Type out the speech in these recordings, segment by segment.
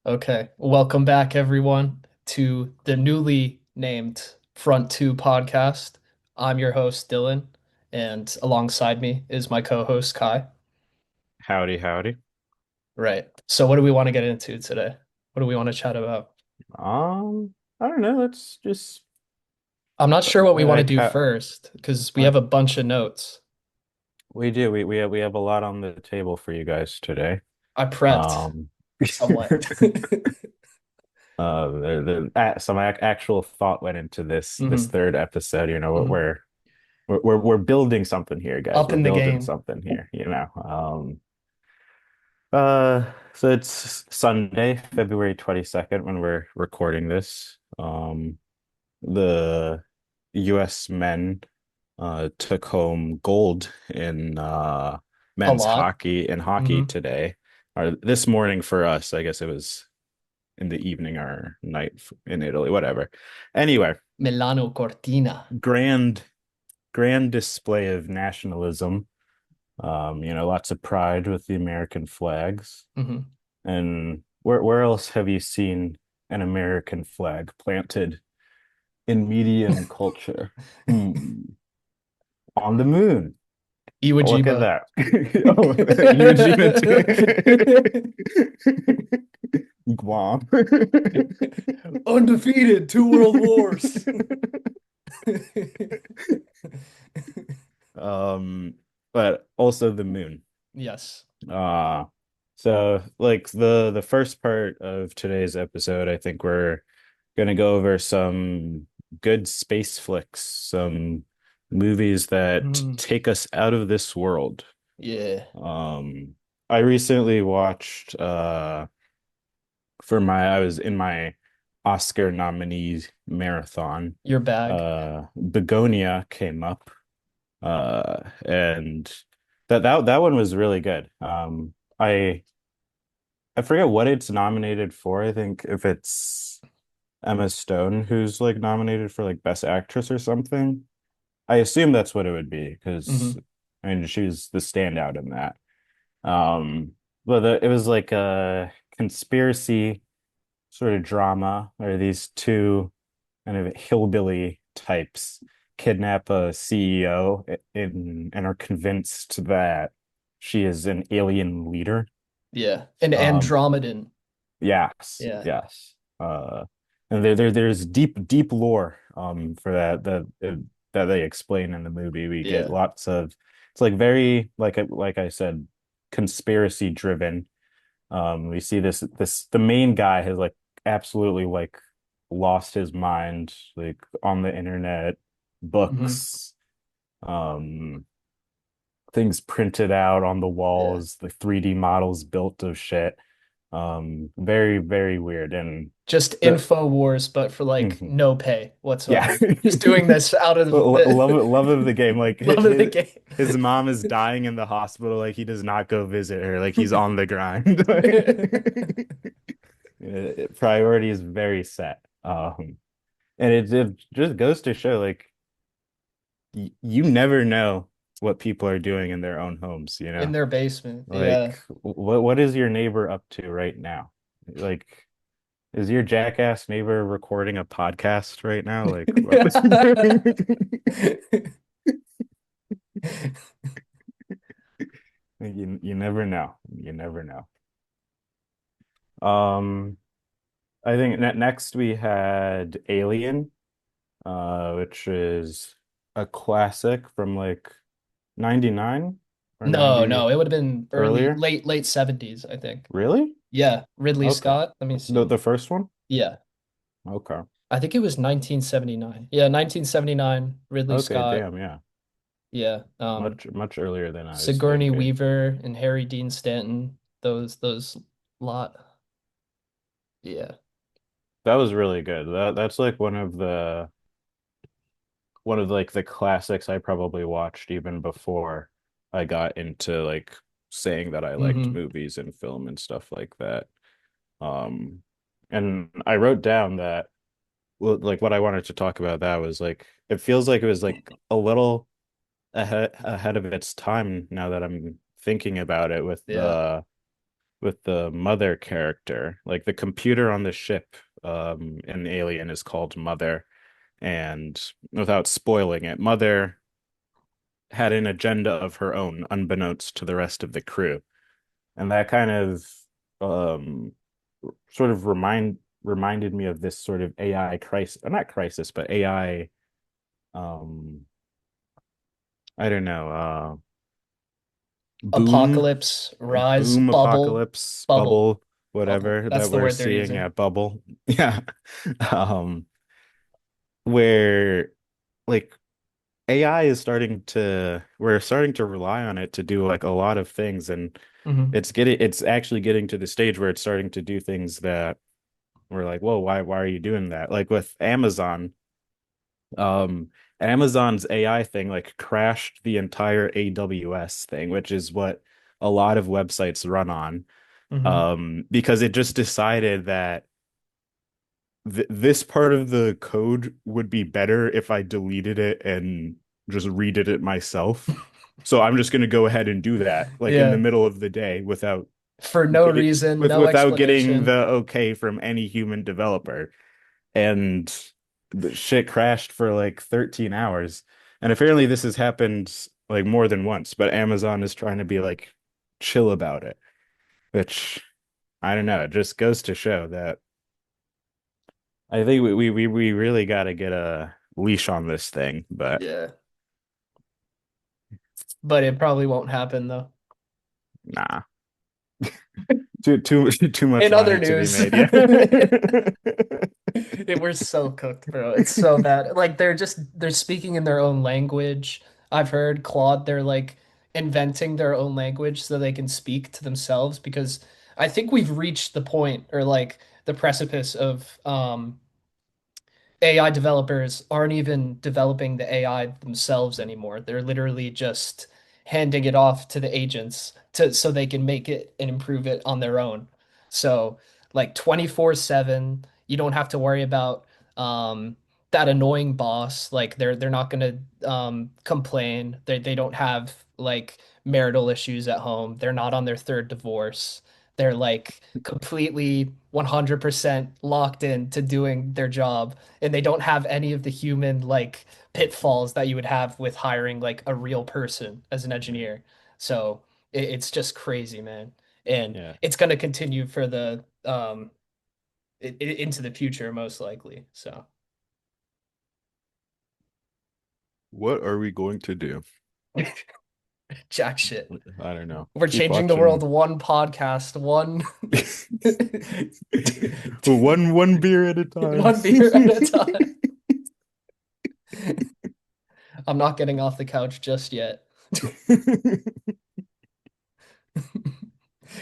Okay, welcome back everyone to the newly named Front 2 podcast. I'm your host Dylan, and alongside me is my co-host Kai. Howdy, howdy. Right. So what do we want to get into today? What do we want to chat about? I don't know. Let's just I'm not sure what we want to like do first because we have like a bunch of notes. we do. We have a lot on the table for you guys today. I prepped Um, somewhat. some actual thought went into this hmm third episode. hmm We're building something here, guys. Up We're in the building game. something here. So it's Sunday, February 22nd when we're recording this. The U.S. men took home gold in A men's lot. hockey hmm today, or this morning for us. I guess it was in the evening or night in Italy, whatever. Anyway, Milano Cortina. grand grand display of nationalism. Lots of pride with the American flags. hmm And where else have you seen an American flag planted in media and culture? Hmm. On the moon. Iwo Oh, look at Jima. that. Oh, Iwo Jima too. Guam. Undefeated, two world wars. Um, but also the moon. Yes. Uh so like the first part of today's episode, I think we're gonna go over some good space flicks, some movies that Mm, take us out of this world. yeah. Um, I recently watched I was in my Oscar nominees marathon. Your bag. Begonia came up, and that one was really good. I forget what it's nominated for. I think if it's Emma Stone who's like nominated for like Best Actress or something. I assume that's what it would be because hmm I mean she's the standout in that. Um, it was like a conspiracy sort of drama where these two kind of hillbilly types kidnap a CEO and are convinced that she is an alien leader. Yeah. An Um, Andromedan. yes, Yeah. yes. And there's deep lore for that they explain in the movie. We get Yeah. lots of it's like very like I said, conspiracy driven. We see this the main guy has like absolutely like lost his mind like on the internet, hmm books, um, things printed out on the Yeah. walls, the 3D models built of shit. Very, very weird. And Just the info wars, but for like mhm. no pay Yeah. whatsoever. Just doing this out of the Love of the game. Like love of the game. his mom is dying in the hospital. Like he does not go visit her. Like he's on the grind. Priority is very set. And it just goes to show like you never know what people are doing in their own homes, you In know? their basement. Yeah. Like what is your neighbor up to right now? Like is your jackass neighbor recording a podcast right now? Like what? You never know. You never know. Um, I think next we had Alien, which is a classic from like 99 or No, 90 no, it would have been earlier. late 70s, I think. Really? Yeah, Ridley Okay. Scott. Let me The see. the first one? Yeah, Okay. I think it was 1979. Yeah, 1979, Ridley Okay, Scott. damn, yeah. Yeah, Much earlier than I was Sigourney thinking. Weaver and Harry Dean Stanton. Those lot. Yeah. That was really good. That's like one of like the classics I probably watched even before I got into like saying that I liked hmm movies and film and stuff like that. Um, and I wrote down that well, like what I wanted to talk about that was like it feels like it was like a little ahead of its time now that I'm thinking about it with Yeah. with the mother character. Like the computer on the ship in Alien is called Mother. And without spoiling it, Mother had an agenda of her own, unbeknownst to the rest of the crew. And that kind of um sort of reminded me of this sort of AI crisis, not crisis, but AI um I don't know, boom Apocalypse, rise, boom bubble, apocalypse bubble, bubble bubble. whatever That's that the we're word they're seeing using. at bubble. Yeah. um where like AI is starting to we're starting to rely on it to do like a lot of things, and Hmm. it's actually getting to the stage where it's starting to do things that we're like, whoa, why are you doing that? Like with Amazon, um Amazon's AI thing like crashed the entire AWS thing, which is what a lot of websites run on, Hmm. because it just decided that this part of the code would be better if I deleted it and just redid it myself. So I'm just going to go ahead and do that like in the Yeah. middle of the day without For no getting reason, no without getting explanation. the okay from any human developer. And the shit crashed for like 13 hours. And apparently this has happened like more than once, but Amazon is trying to be like chill about it, which I don't know, it just goes to show that I think we really got to get a leash on this thing, but Yeah. But it probably won't happen though. nah, too much In other money to be news, made. Yeah. we're so cooked, bro. It's so bad. Like they're speaking in their own language. I've heard Claude, they're like inventing their own language so they can speak to themselves because I think we've reached the point or like the precipice of AI developers aren't even developing the AI themselves anymore. They're literally just handing it off to the agents to so they can make it and improve it on their own. So like 24/7, you don't have to worry about that annoying boss. Like they're not gonna complain. They don't have like marital issues at home. They're not on their third divorce. They're like completely 100% locked in to doing their job and they don't have any of the human like pitfalls that you would have with hiring like a real person as an engineer. So it's just crazy, man. And Yeah. it's going to continue for the into the future most likely. So What are we going to do? jack shit. I don't know. We're Keep changing the world watching. one podcast, one Well, one beer at a time. one beer at a time. I'm not getting off the couch just yet.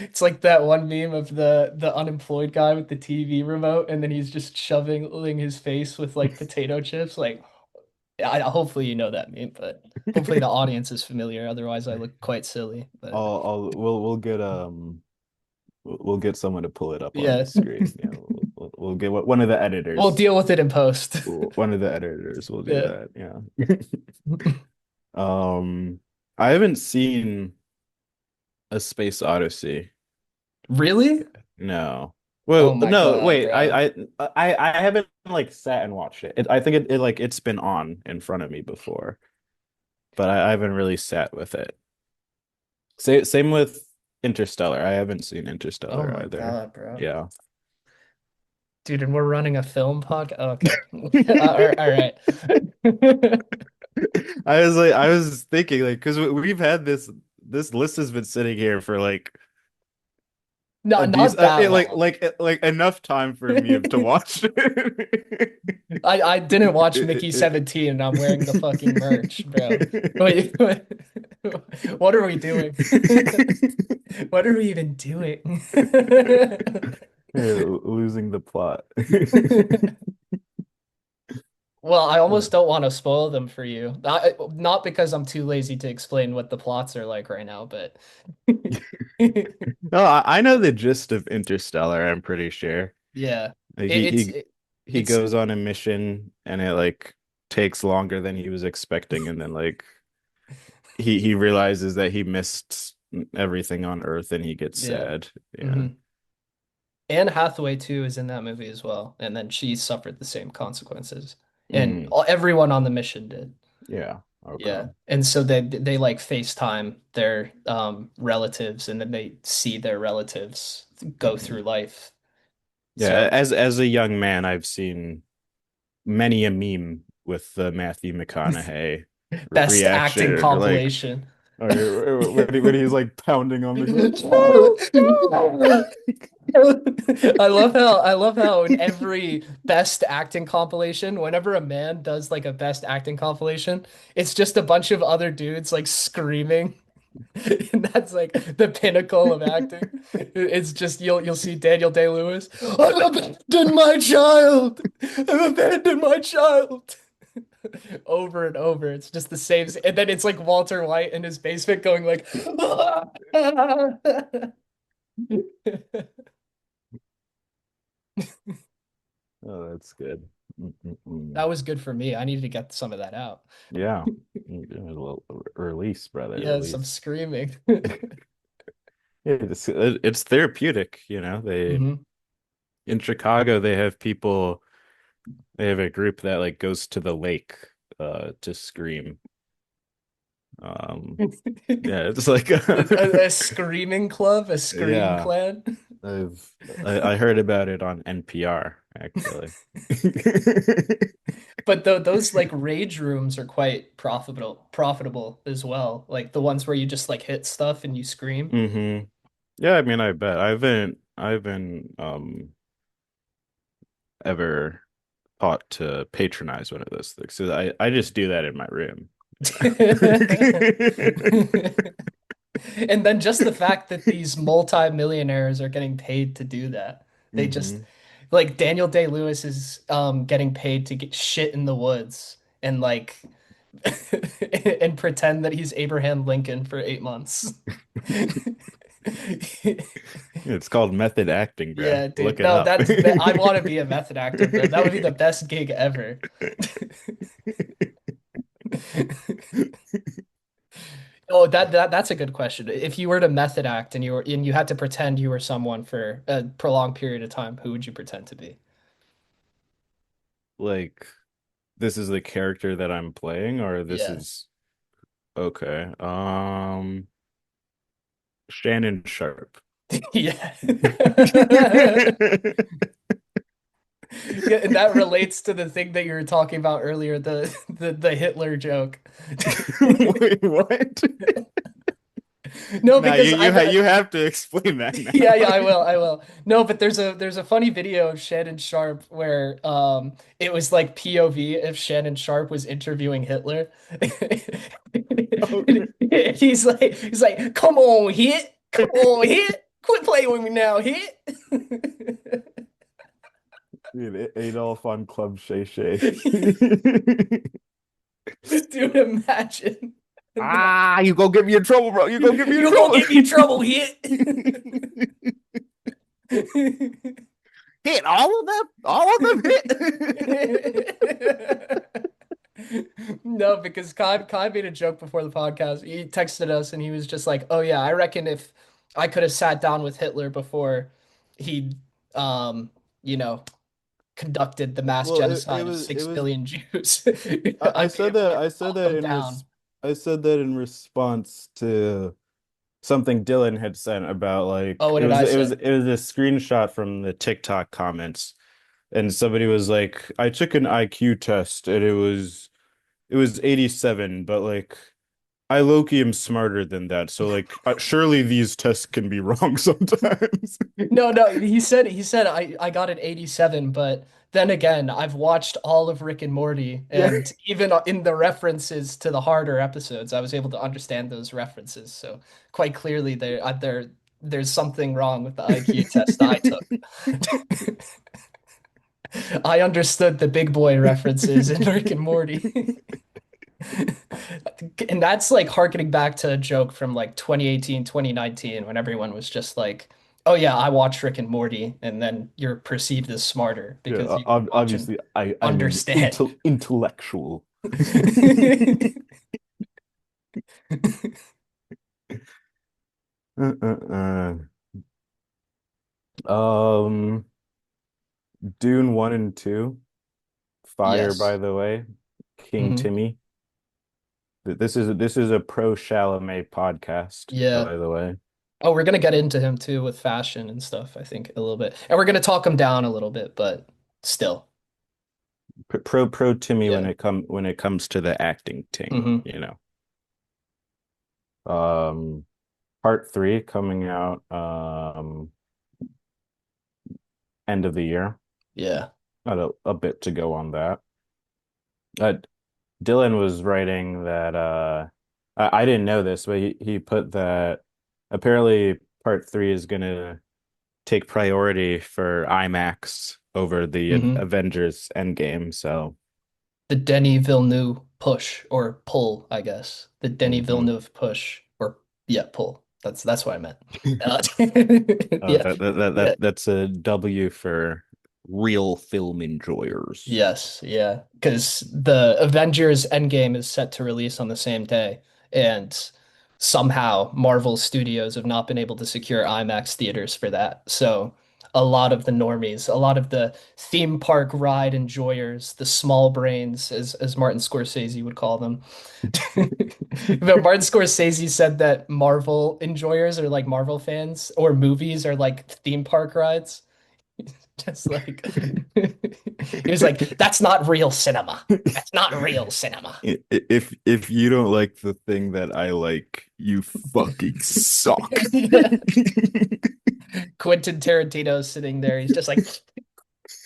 It's like that one meme of the unemployed guy with the TV remote, and then he's just shoving his face with like potato chips. Like, hopefully you know that meme, but hopefully the audience is familiar. Otherwise, I look quite silly. But We'll get someone to pull it up on yeah, the screen. Yeah, we'll get one of the we'll editors. deal with it in post. One of the editors will do Yeah. that. Yeah. Um, I haven't seen A Space Odyssey. Really? No. Oh Well, my no, God, wait. bro. I haven't like sat and watched it. I think it like it's been on in front of me before, but I haven't really sat with it. Same with Interstellar. I haven't seen Oh Interstellar my either. God, bro. Yeah. Dude, and we're running a film podcast. Okay. All right. I was thinking like because we've had this list has been sitting here for like a Not decent that long. like enough time for me to watch it. I didn't watch Mickey 17 and I'm wearing the fucking merch, bro. Wait, what are we doing? What are we even doing? Losing the plot. Well, I almost don't want to spoil them for you. Not because I'm too lazy to explain what the plots are like right now, but No, I know the gist of Interstellar, I'm pretty sure. yeah, Like it, it's he it's goes on a mission and it like takes longer than he was expecting, and then like he realizes that he missed everything on Earth and he gets Yeah. sad. Yeah. Hmm. Anne Hathaway too is in that movie as well, and then she suffered the same consequences, and Hmm. everyone on the mission did. Yeah. Yeah, Okay. and so they like FaceTime their relatives, and then they see their relatives go Hmm. through life. Yeah. So As a young man, I've seen many a meme with the Matthew McConaughey best acting reaction, compilation. or when he's like pounding on the ground. I No, no. love how in every best acting compilation, whenever a man does like a best acting compilation, it's just a bunch of other dudes like screaming. And that's like the pinnacle of acting. It's just you'll see Daniel Day-Lewis. I've abandoned my child. I've abandoned my child. Over and over. It's just the same. And then it's like Walter White in his basement going like, Oh, that's good. Mm-mm-mm. that was good for me. I needed to get some of that out. Yeah. A little release, brother, Yes, I'm release. screaming. Yeah, it's therapeutic, you know. They Hmm. in Chicago they have people they have a group that like goes to the lake to scream. Um yeah, it's like A screaming club, a scream yeah, clan. I've I heard about it on NPR actually. But those like rage rooms are quite profitable as well. Like the ones where you just like hit stuff and you scream. Hmm. Yeah, I mean, I bet I haven't ever thought to patronize one of those things. So I just do that in my room. And then just the fact that these multi-millionaires are getting paid to do that. They just Hmm. like Daniel Day-Lewis is getting paid to get shit in the woods and like and pretend that he's Abraham Lincoln for 8 months. It's called method acting, bro. Yeah, Look dude. it No, up. I want to be a method actor, bro. That would be the best gig ever. Oh, that's a good question. If you were to method act and you had to pretend you were someone for a prolonged period of time, who would you pretend to be? Like this is the character that I'm playing, or this Yeah. is okay. Shannon Sharp. Yeah. Yeah, and that relates to the thing that you were talking about earlier, the Hitler joke. Wait, what? No, Now because you have to explain that yeah, yeah, now. I will. No, but there's a funny video of Shannon Sharp where it was like POV if Shannon Sharp was interviewing Hitler. Okay. He's like, come on, hit, come on, hit, quit playing with me now, hit. Dude, Adolf on Club Shay Shay. Dude, imagine. Ah, you go get me in trouble, bro. You go get me in You gonna trouble. get me in trouble, hit. Hit all of them hit. No, because Kai made a joke before the podcast. He texted us and he was just like, "Oh yeah, I reckon if I could have sat down with Hitler before he, um, you know, conducted the mass Well, genocide of it six was billion Jews, I I'd be said able that to talk them down." I said that in response to something Dylan had sent about like Oh, what did I say? it was a screenshot from the TikTok comments and somebody was like I took an IQ test and it was 87 but like I low-key am smarter than that so like surely these tests can be wrong sometimes. No, no, he said I got an 87, but then again, I've watched all of Rick and Morty, Yeah. and even in the references to the harder episodes, I was able to understand those references. So quite clearly, there's something wrong with the IQ test I took. I understood the big boy references in Rick and Morty. And that's like harkening back to a joke from like 2018, 2019, when everyone was just like, oh yeah, I watch Rick and Morty, and then you're perceived as smarter because Yeah, you can watch and obviously I'm an understand. intellectual. Uh, uh, Dune 1 and 2. Fire, by Yes. the way. King Hmm. Timmy. This is a pro Chalamet podcast, Yeah. by the way. Oh, we're gonna get into him too with fashion and stuff, I think, a little bit. And we're gonna talk him down a little bit, but still. Pro Timmy Yeah. when it comes to the acting ting, Hmm. you know. Part 3 coming out end of the year. Yeah. Got a bit to go on that. Uh, Dylan was writing that I didn't know this, but he put that apparently part 3 is gonna take priority for IMAX over the Hmm. Avengers Endgame. So The Denny Villeneuve push or pull, I guess. The Denny mhm. Villeneuve push or yeah, pull. That's what I meant. Uh, yeah. Yeah. That's a W for real film enjoyers. Yes, yeah. Because the Avengers Endgame is set to release on the same day, and somehow Marvel Studios have not been able to secure IMAX theaters for that. So a lot of the normies, a lot of the theme park ride enjoyers, the small brains, as Martin Scorsese would call them. But Martin Scorsese said that Marvel enjoyers or like Marvel fans or movies are like theme park rides. Just like he was like, that's not real cinema. That's not real cinema. If you don't like the thing that I like, you fucking suck. Yeah. Quentin Tarantino's sitting there. He's just like,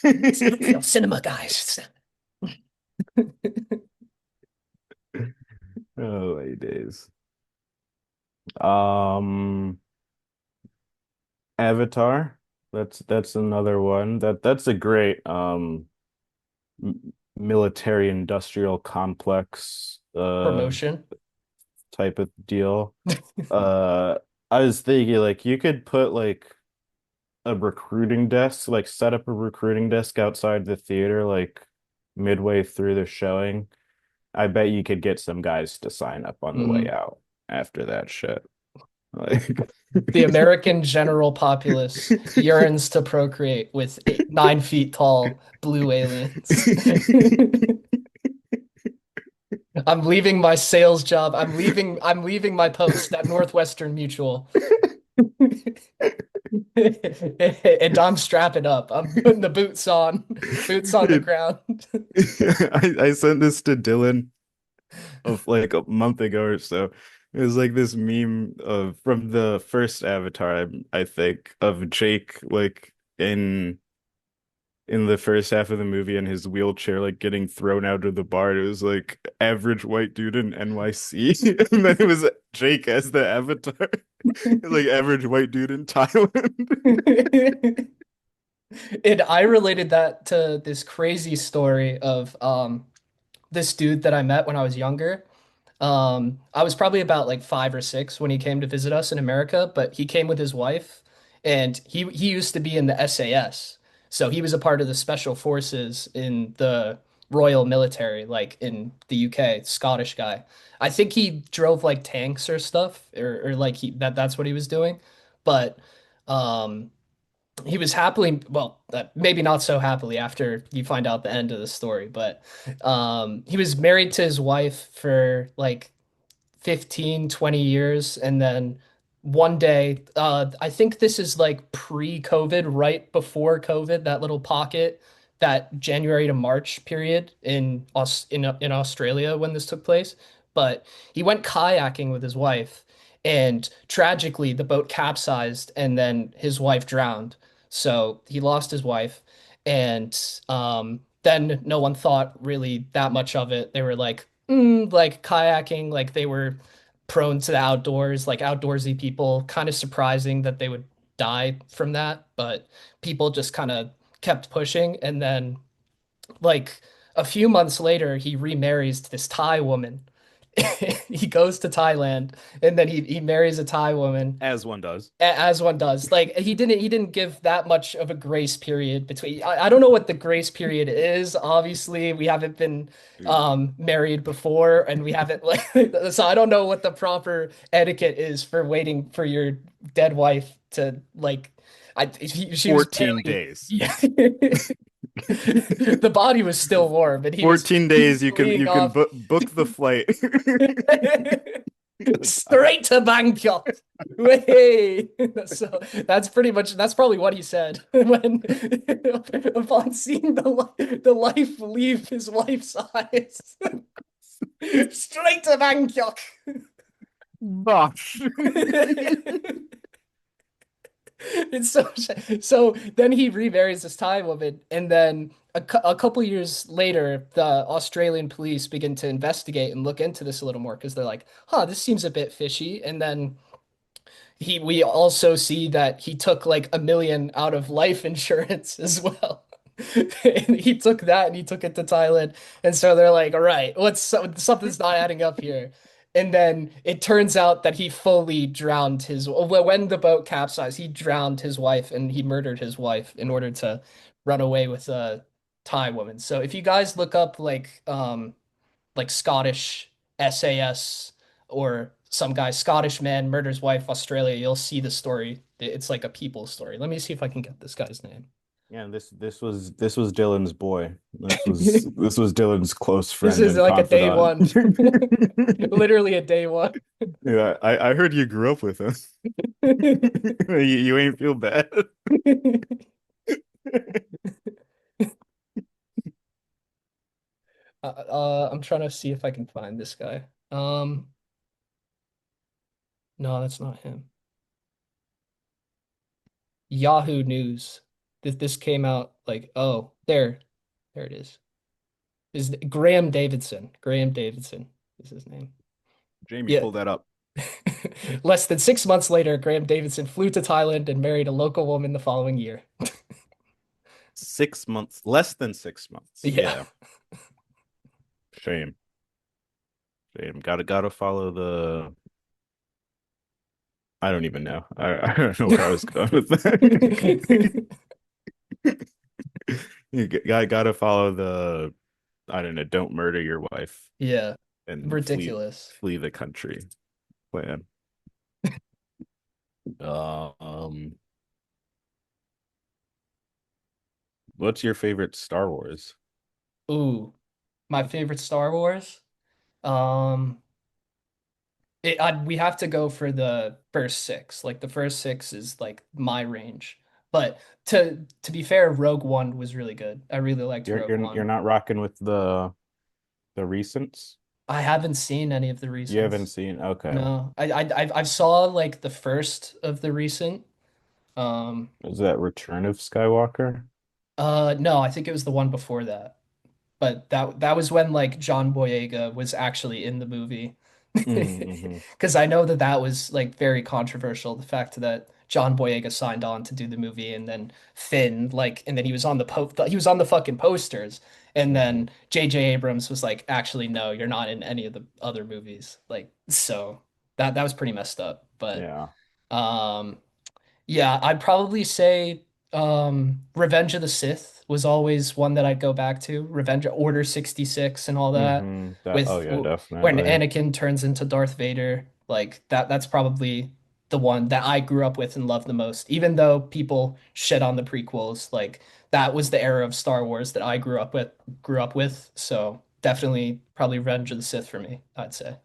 it's not real cinema, guys. Oh, my days. Um, Avatar. That's another one. That's a great military industrial complex Promotion. type of deal. Uh I was thinking like you could put like a recruiting desk, like set up a recruiting desk outside the theater like midway through the showing. I bet you could get some guys to sign up on the way Mhm. out after that shit. Like The American general populace yearns to procreate with 9 feet tall blue aliens. I'm leaving my sales job. I'm leaving my post at Northwestern Mutual. And I'm strapping up. I'm putting the boots on, boots on the it, ground. I sent this to Dylan of like a month ago or so. It was like this meme of from the first Avatar, I think, of Jake like in the first half of the movie in his wheelchair, like getting thrown out of the bar. It was like average white dude in NYC, and then it was Jake as the Avatar, like average white dude in Thailand. And I related that to this crazy story of this dude that I met when I was younger. I was probably about like 5 or 6 when he came to visit us in America, but he came with his wife, and he used to be in the SAS. So he was a part of the special forces in the Royal Military, like in the UK, Scottish guy. I think he drove like tanks or stuff, or like that's what he was doing. But um he was happily, well, maybe not so happily after you find out the end of the story, but he was married to his wife for like 15, 20 years. And then one day, I think this is like pre-COVID, right before COVID, that little pocket, that January to March period in Australia when this took place. But he went kayaking with his wife, and tragically, the boat capsized, and then his wife drowned. So he lost his wife, and then no one thought really that much of it. They were like kayaking, like they were prone to the outdoors, like outdoorsy people. Kind of surprising that they would die from that, but people just kind of kept pushing. And then, like a few months later, he remarries this Thai woman, he goes to Thailand and then he marries a Thai woman As one does. as one does. Like he didn't give that much of a grace period between. I don't know what the grace period is. Obviously, we haven't been married before and we haven't like so I don't know what the proper etiquette is for waiting for your dead wife to like she was 14 barely days. yeah. The body was still warm and he was 14 he was days fleeing you can off book the flight. straight to Bangkok. Way. So that's pretty much that's probably what he said when upon seeing the life leave his wife's eyes. Straight to Bangkok. Bosh. It's so then he remarries this Thai woman, and then a couple years later, the Australian police begin to investigate and look into this a little more because they're like, "Huh, this seems a bit fishy." And then we also see that he took like 1 million out of life insurance as well. And he took that and he took it to Thailand. And so they're like, all right, something's not adding up here. And then it turns out that he fully drowned when the boat capsized, he drowned his wife and he murdered his wife in order to run away with a Thai woman. So if you guys look up like Scottish SAS or some guy, Scottish man murders wife, Australia, you'll see the story. It's like a people story. Let me see if I can get this guy's name. Yeah, this was Dylan's boy. This was Dylan's close This friend is and like a day confidant. one. Literally a day one. Yeah, I heard you grew up with him. You ain't feel bad. I'm trying to see if I can find this guy. No, that's not him. Yahoo News. This came out like, oh, there it is. Is Graham Davidson. Graham Davidson is his name. Jamie, Yeah. pull that up. Less than 6 months later, Graham Davidson flew to Thailand and married a local woman the following year. 6 months, less than 6 months. Yeah. Yeah, shame, shame. Gotta follow the. I don't even know. I don't know where I was going with that. Gotta follow the. I don't know. Don't murder your wife Yeah. and Ridiculous. flee the country plan. Um, what's your favorite Star Wars? Ooh, my favorite Star Wars. Um, we have to go for the first six. Like the first six is like my range. But to be fair, Rogue One was really good. I really liked You're Rogue you're you're One. not rocking with the recents? I haven't seen any of the You haven't recents. seen? Okay. No, I saw like the first of the recent. Um, Is that Return of Skywalker? no, I think it was the one before that. But that was when like John Boyega was actually in the movie. Mm-hmm. Because I know that that was like very controversial, the fact that John Boyega signed on to do the movie and then Finn like and then he was on the fucking posters and Mm-hmm. then J.J. Abrams was like actually no, you're not in any of the other movies. Like so that was pretty messed up. But Yeah. um yeah, I'd probably say Revenge of the Sith was always one that I'd go back to. Revenge Order 66 and all that Mm-hmm. Oh with yeah, when definitely. Anakin turns into Darth Vader. Like that's probably the one that I grew up with and loved the most. Even though people shit on the prequels, like that was the era of Star Wars that I grew up with. So definitely probably Revenge of the Sith for me, I'd say.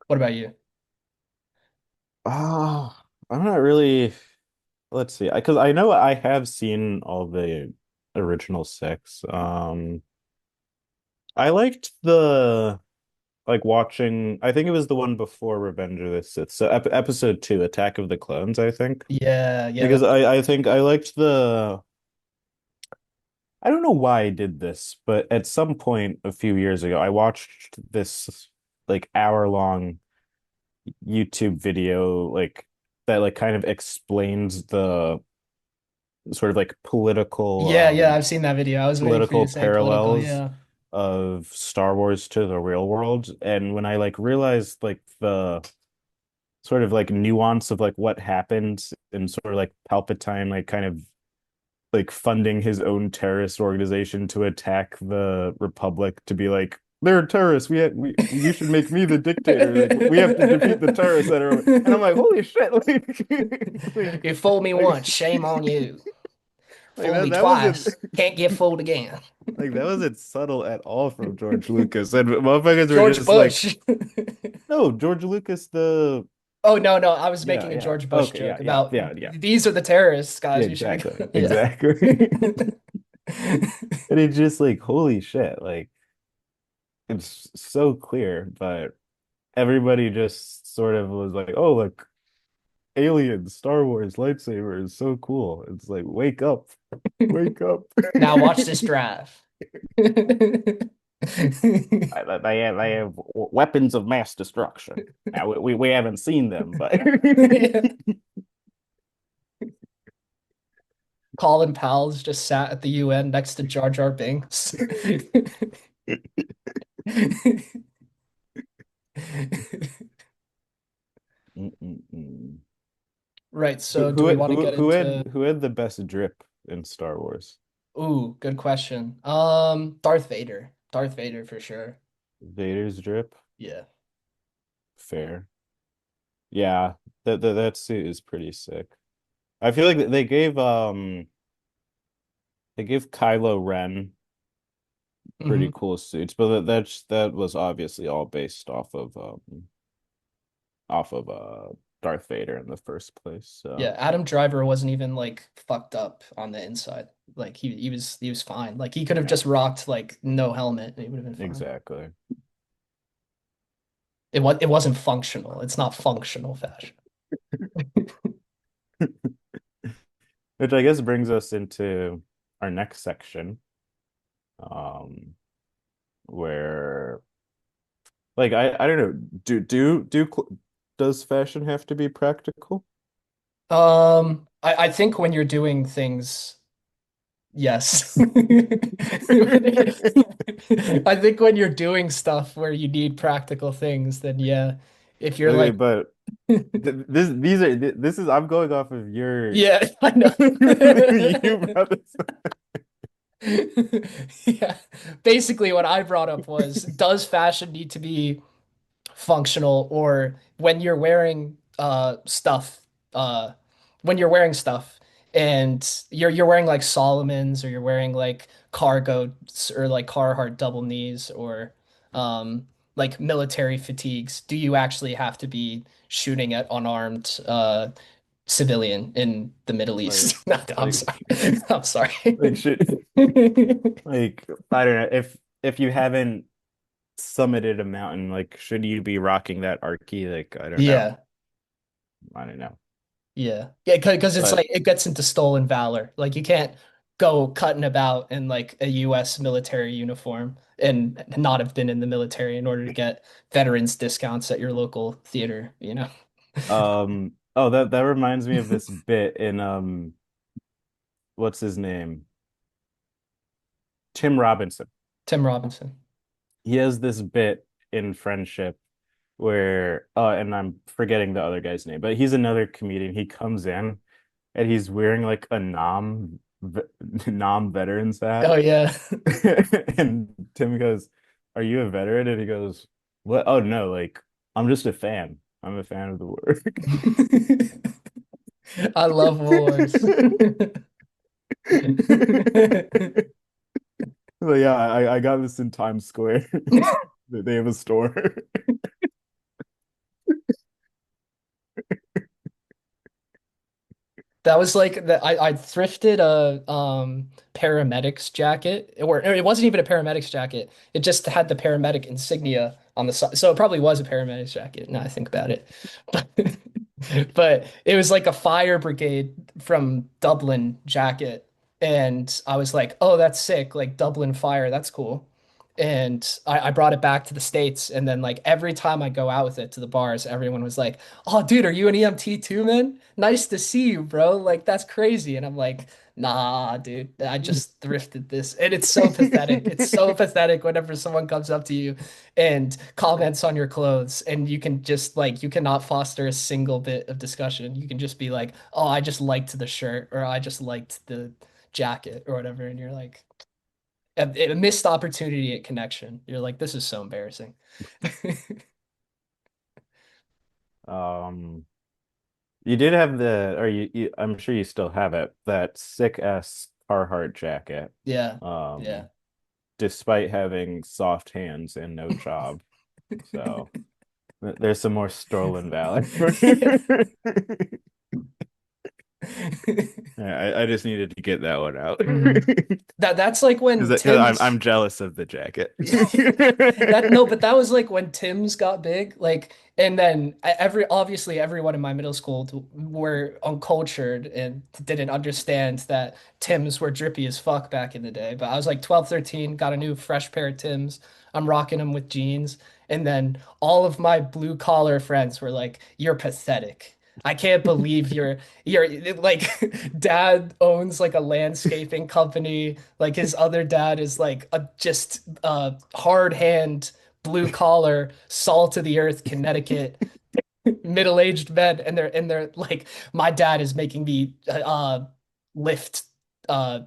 What about you? Oh, I'm not really. Let's see. Because I know I have seen all the original six. I liked the like watching. I think it was the one before Revenge of the Sith. So episode two, Attack of the Clones, I think. Yeah, yeah, Because that I think I liked the. I don't know why I did this, but at some point a few years ago, I watched this like hour-long YouTube video that like kind of explains the sort of like yeah, yeah, I've seen that video. I was waiting for you political to say political. parallels Yeah. of Star Wars to the real world. And when I like realized like the sort of like nuance of like what happened and sort of like Palpatine like kind of like funding his own terrorist organization to attack the Republic to be like they're terrorists. We you should make me the dictator. Like we have to defeat the terrorists that are. And I'm like, holy shit! Like, You fooled me like, once, shame on you. like Fool me that wasn't twice, can't get fooled again. like that wasn't subtle at all from George Lucas. And motherfuckers were George just like, Bush. no, George Lucas, the Oh no, no, I was yeah, making a yeah, George Bush okay, joke yeah, yeah, about yeah, yeah, these are the terrorists, yeah, guys. We should be exactly, yeah. exactly. And it's just like, holy shit, like it's so clear, but everybody just sort of was like, oh, look, aliens, Star Wars, lightsabers, so cool. It's like, wake up. Now watch this drive. They have weapons of mass destruction. Now we haven't seen them, but Yeah. Colin Powell's just sat at the UN next to Jar Jar Binks. Mm-mm-mm. Right, so do we want to get into Who had the best drip in Star Wars? ooh, good question. Darth Vader. Darth Vader for sure. Vader's drip? Yeah. Fair. Yeah, that suit is pretty sick. I feel like they gave Kylo Ren pretty Hmm. cool suits, but that was obviously all based off of Darth Vader in the first place. So Yeah, Adam Driver wasn't even like fucked up on the inside. Like he was fine. Like he could have yeah, just rocked like no helmet and he would have been fine. exactly. It wasn't functional. It's not functional fashion. Which I guess brings us into our next section, um, where like I don't know, does fashion have to be practical? I think when you're doing things, yes. I think when you're doing stuff where you need practical things, then yeah. If you're Okay, like, but this is I'm going off of your yeah, I you know. brought this Yeah. Basically, what I brought up was, does fashion need to be functional, or uh when you're wearing stuff and you're wearing like Solomon's, or you're wearing like cargo or like Carhartt double knees, or um like military fatigues, do you actually have to be shooting at unarmed civilian in the Middle like East? No, I'm like sorry. I'm sorry. like shit like I don't know if you haven't summited a mountain, like should you be rocking that arky? Like Yeah. I don't know, Yeah, because it's but like it gets into stolen valor. Like you can't go cutting about in like a US military uniform and not have been in the military in order to get veterans discounts at your local theater, you know? oh that reminds me of this bit in what's his name? Tim Robinson. Tim Robinson. He has this bit in Friendship where and I'm forgetting the other guy's name, but he's another comedian. He comes in and he's wearing like a Nam veterans Oh hat. yeah. And Tim goes, "Are you a veteran?" And he goes, "What? Oh no, like I'm just a fan. I'm a fan of the work." I love wars. But yeah, I got this in Times Square. They have a store. That was like that I thrifted a paramedics jacket, or it wasn't even a paramedics jacket. It just had the paramedic insignia on the side. So it probably was a paramedics jacket now I think about it. But but it was like a fire brigade from Dublin jacket. And I was like, "Oh, that's sick. Like Dublin fire, that's cool." and I brought it back to the States. And then like every time I go out with it to the bars, everyone was like, "Oh, dude, are you an EMT too, man? Nice to see you, bro. Like that's crazy." And I'm like, "Nah, dude, I just thrifted this." And it's so pathetic. It's so pathetic whenever someone comes up to you and comments on your clothes, and you can just like you cannot foster a single bit of discussion. You can just be like, "Oh, I just liked the shirt," or "I just liked the jacket," or whatever, and you're like a missed opportunity at connection. You're like, this is so embarrassing. Um, you did have I'm sure you still have it, that sick ass Carhartt jacket. Yeah, yeah. Um, despite having soft hands and no job. So there's some more stolen valor. Yeah, I just needed to get that one out. hmm that's like when Because Tim's I'm jealous of the jacket. that no, but that was like when Tim's got big, like, and then obviously everyone in my middle school were uncultured and didn't understand that Tim's were drippy as fuck back in the day. But I was like 12, 13, got a new fresh pair of Tim's. I'm rocking them with jeans, and then all of my blue collar friends were like, "You're pathetic. I can't believe you're like dad owns like a landscaping company. Like his other dad is like a just hard hand, blue collar, salt of the earth, Connecticut, middle-aged men, and they're like my dad is making me lift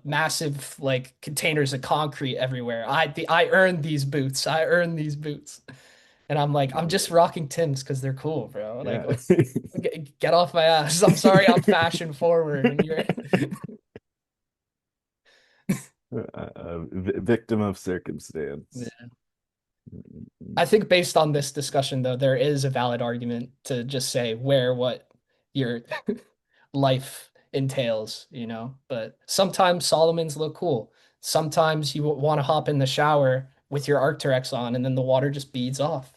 massive like containers of concrete everywhere. I earned these boots. I earned these boots. And I'm like, I'm just rocking Tim's because they're cool, bro. Like, Yeah. get off my ass. I'm sorry, I'm fashion forward, and you're. Victim of circumstance. Yeah. I think based on this discussion, though, there is a valid argument to just say wear what your life entails, you know. But sometimes Solomons look cool. Sometimes you want to hop in the shower with your Arc'teryx on, and then the water just beads off.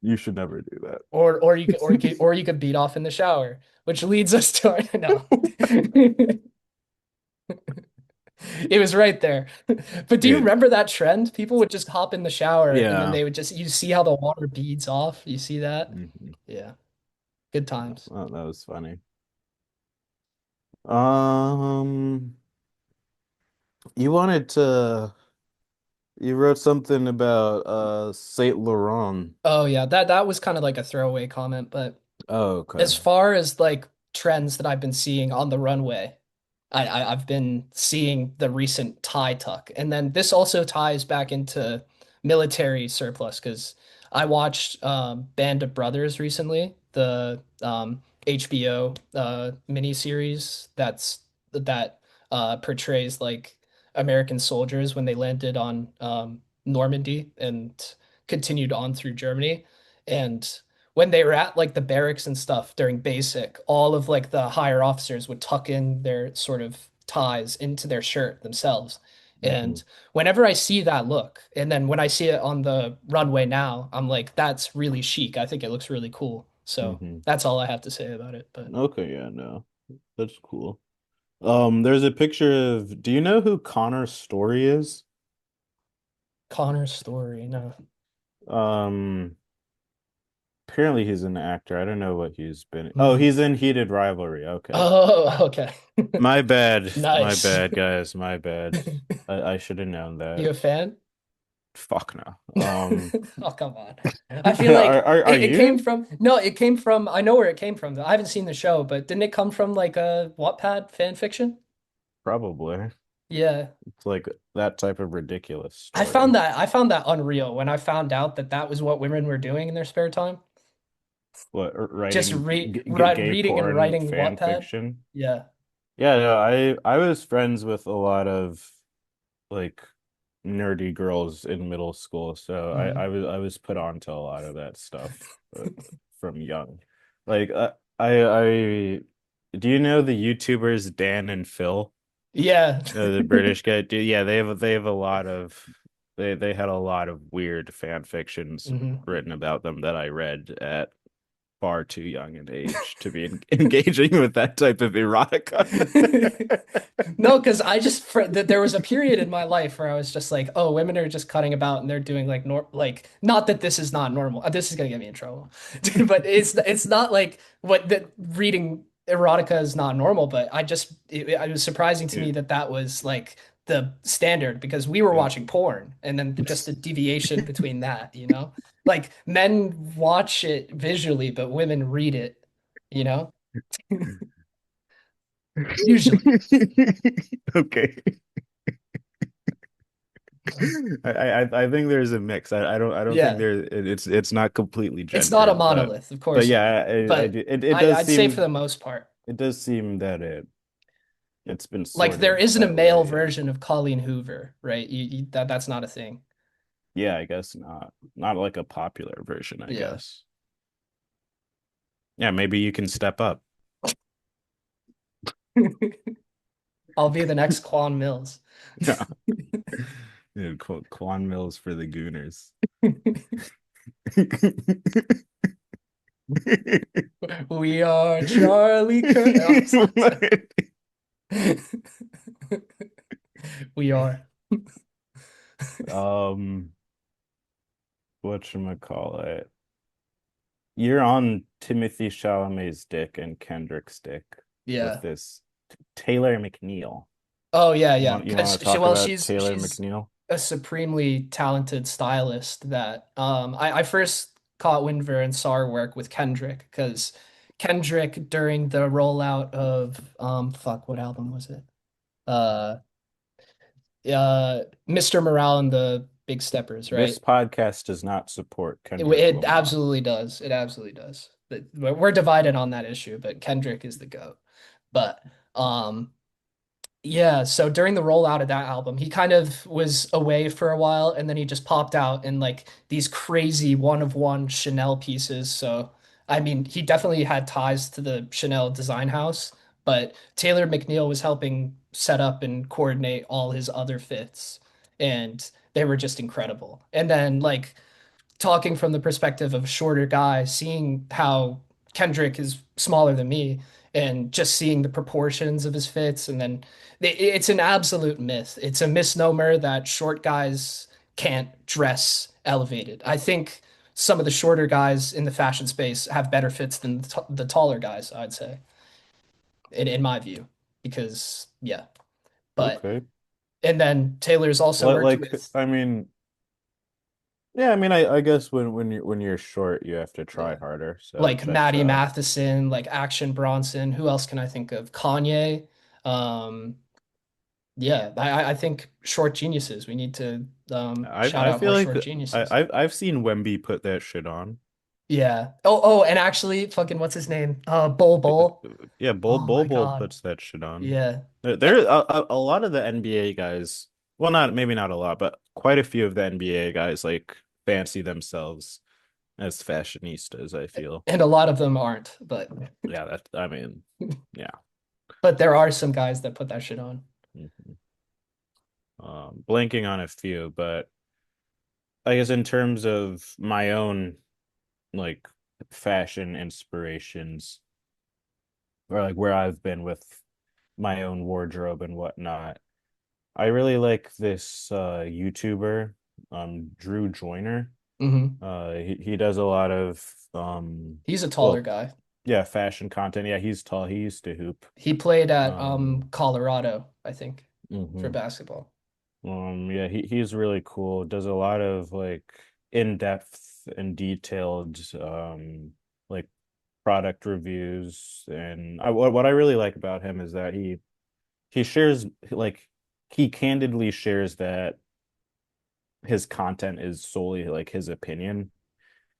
You should never do that. Or you could beat off in the shower, which leads us to our no. It was right there. But do you It, remember that trend? People would just hop in the shower and then yeah. they would just you see how the water beads off. You see that? Mhm. Yeah. Good times. Well, that was funny. Um, you wanted to, you wrote something about Saint Laurent. Oh yeah, that was kind of like a throwaway comment, but Oh, okay. as far as like trends that I've been seeing on the runway, I've been seeing the recent tie tuck, and then this also ties back into military surplus because I watched Band of Brothers recently, the HBO miniseries that portrays like American soldiers when they landed on Normandy and continued on through Germany, and when they were at like the barracks and stuff during basic, all of like the higher officers would tuck in their sort of ties into their shirt themselves. Hmm. And whenever I see that look, and then when I see it on the runway now, I'm like, that's really chic. I think it looks really cool. So Hmm. that's all I have to say about it. But Okay, yeah, no. That's cool. There's a picture of, do you know who Connor Story is? Connor's story, no. Um, apparently he's an actor. I don't know what he's been. Oh, Mm. he's in Heated Rivalry. Okay. Oh, okay. My bad. My Nice. bad, guys. My bad. I should have known that. You a fan? Fuck no. Oh, come on. I feel like Are it came you? from, no, it came from, I know where it came from though. I haven't seen the show, but didn't it come from like a Wattpad fan fiction? Probably. Yeah. It's like that type of ridiculous I found story. that I found that unreal when I found out that that was what women were doing in their spare time. What, Just writing gay reading and porn writing fan Wattpad. fiction? Yeah. Yeah, no, I was friends with a lot of like nerdy girls in middle school, so Mhm. I was put on to a lot of that stuff from young. Like I do you know the YouTubers Dan and Phil? Yeah. The British guy. Yeah, they have a lot of they had a lot of weird fan fictions Mhm. written about them that I read at far too young an age to be engaging with that type of erotica. No, because there was a period in my life where I was just like, oh, women are just cutting about and they're doing like like not that this is not normal. This is gonna get me in trouble, but it's not like what that reading erotica is not normal. But it was surprising to me Dude, that that was like the standard because we were yeah. watching porn and then just the deviation between that, you know, like men watch it visually, but women read it, you know, usually. Okay. I think there's a mix. I don't think Yeah. it's not completely It's not a gendered, monolith, of but course not. yeah, But it does I'd say for seem the most part, that it's been like there sorted isn't a that male way. Yeah. version of Colleen Hoover, right? That's not a thing. Yeah, I guess not. Not like a popular version, I Yeah. guess. Yeah, maybe you can step up. I'll be the next Quan Mills. Yeah. Dude, Quan Mills for the Gooners. We are Charlie Kirk. Oh, we are. Um, whatchamacallit? You're on Timothy Chalamet's dick and Kendrick's dick with Yeah. this Taylor McNeil. Oh yeah, yeah. You Because want to talk well, about Taylor she's McNeil? a supremely talented stylist that I first caught wind of her and saw her work with Kendrick because Kendrick during the rollout of fuck, what album was it? Uh Mr. Morale and the Big Steppers, This right? podcast does not support Kendrick It Lamar. absolutely does. It absolutely does. We're divided on that issue, but Kendrick is the GOAT. But um yeah, so during the rollout of that album, he kind of was away for a while and then he just popped out in like these crazy one of one Chanel pieces. So, I mean, he definitely had ties to the Chanel design house, but Taylor McNeil was helping set up and coordinate all his other fits, and they were just incredible. And then, like, talking from the perspective of a shorter guy, seeing how Kendrick is smaller than me and just seeing the proportions of his fits, and then it's an absolute myth. It's a misnomer that short guys can't dress elevated. I think some of the shorter guys in the fashion space have better fits than the taller guys, I'd say, in my view, because yeah. But Okay. and then Taylor's also worked Like, with I mean, yeah, I mean, I guess when you're short, you have to try yeah. harder. So it Like checks Maddie out. Matheson, like Action Bronson. Who else can I think of? Kanye. Um, yeah, I think short geniuses. We need to shout I out feel more like short geniuses. I've seen Wemby put that shit on. Yeah. Oh, and actually, fucking what's his name? Bol Bol. Yeah, Oh my Bol God. puts that shit on. Yeah. There a lot of the NBA guys, well, not maybe not a lot, but quite a few of the NBA guys like fancy themselves as fashionistas, I feel. And a lot of them aren't, Yeah, that I mean, yeah. but there are some guys that put that shit on. Mhm. Blanking on a few, but I guess in terms of my own like fashion inspirations or like where I've been with my own wardrobe and whatnot, I really like this YouTuber, Drew Joyner. Hmm. He does a lot of He's a taller well, guy. yeah, fashion content. Yeah, he's tall. He used to hoop. He played at Um, Colorado, I think, for mhm. basketball. Yeah, he's really cool. Does a lot of like in-depth and detailed like product reviews. And what I really like about him is that he shares like he candidly shares that his content is solely like his opinion.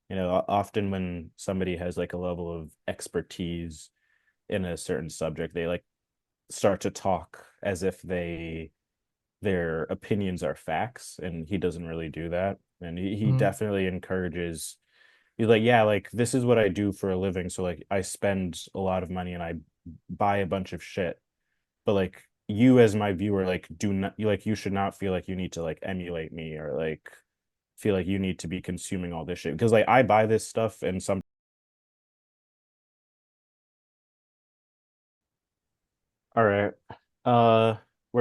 You know, often when somebody has like a level of expertise in a certain subject, they like start to talk as if their opinions are facts, and he doesn't really do that. And he Mhm. definitely encourages, he's like, yeah, like this is what I do for a living. So like I spend a lot of money and I buy a bunch of shit. But like you as my viewer, like do not you should not feel like you need to like emulate me or like feel like you need to be consuming all this shit. Because like I buy this stuff and some all right.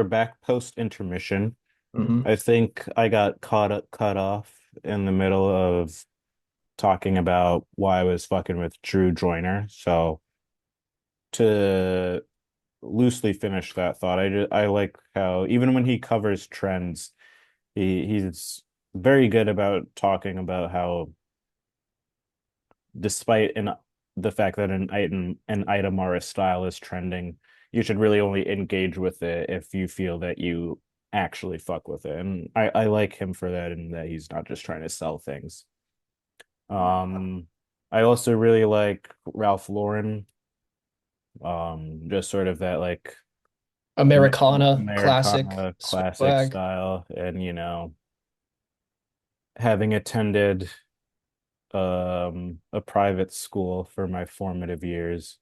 back post intermission. Hmm. I think I got cut off in the middle of talking about why I was fucking with Drew Joyner. So to loosely finish that thought, I like how even when he covers trends, he's very good about talking about how despite the fact that an item or a style is trending, you should really only engage with it if you feel that you actually fuck with it. And I like him for that and that he's not just trying to sell things. I also really like Ralph Lauren. Just sort of that like Americana classic Americana classic swag. style, and having attended a private school for my formative years,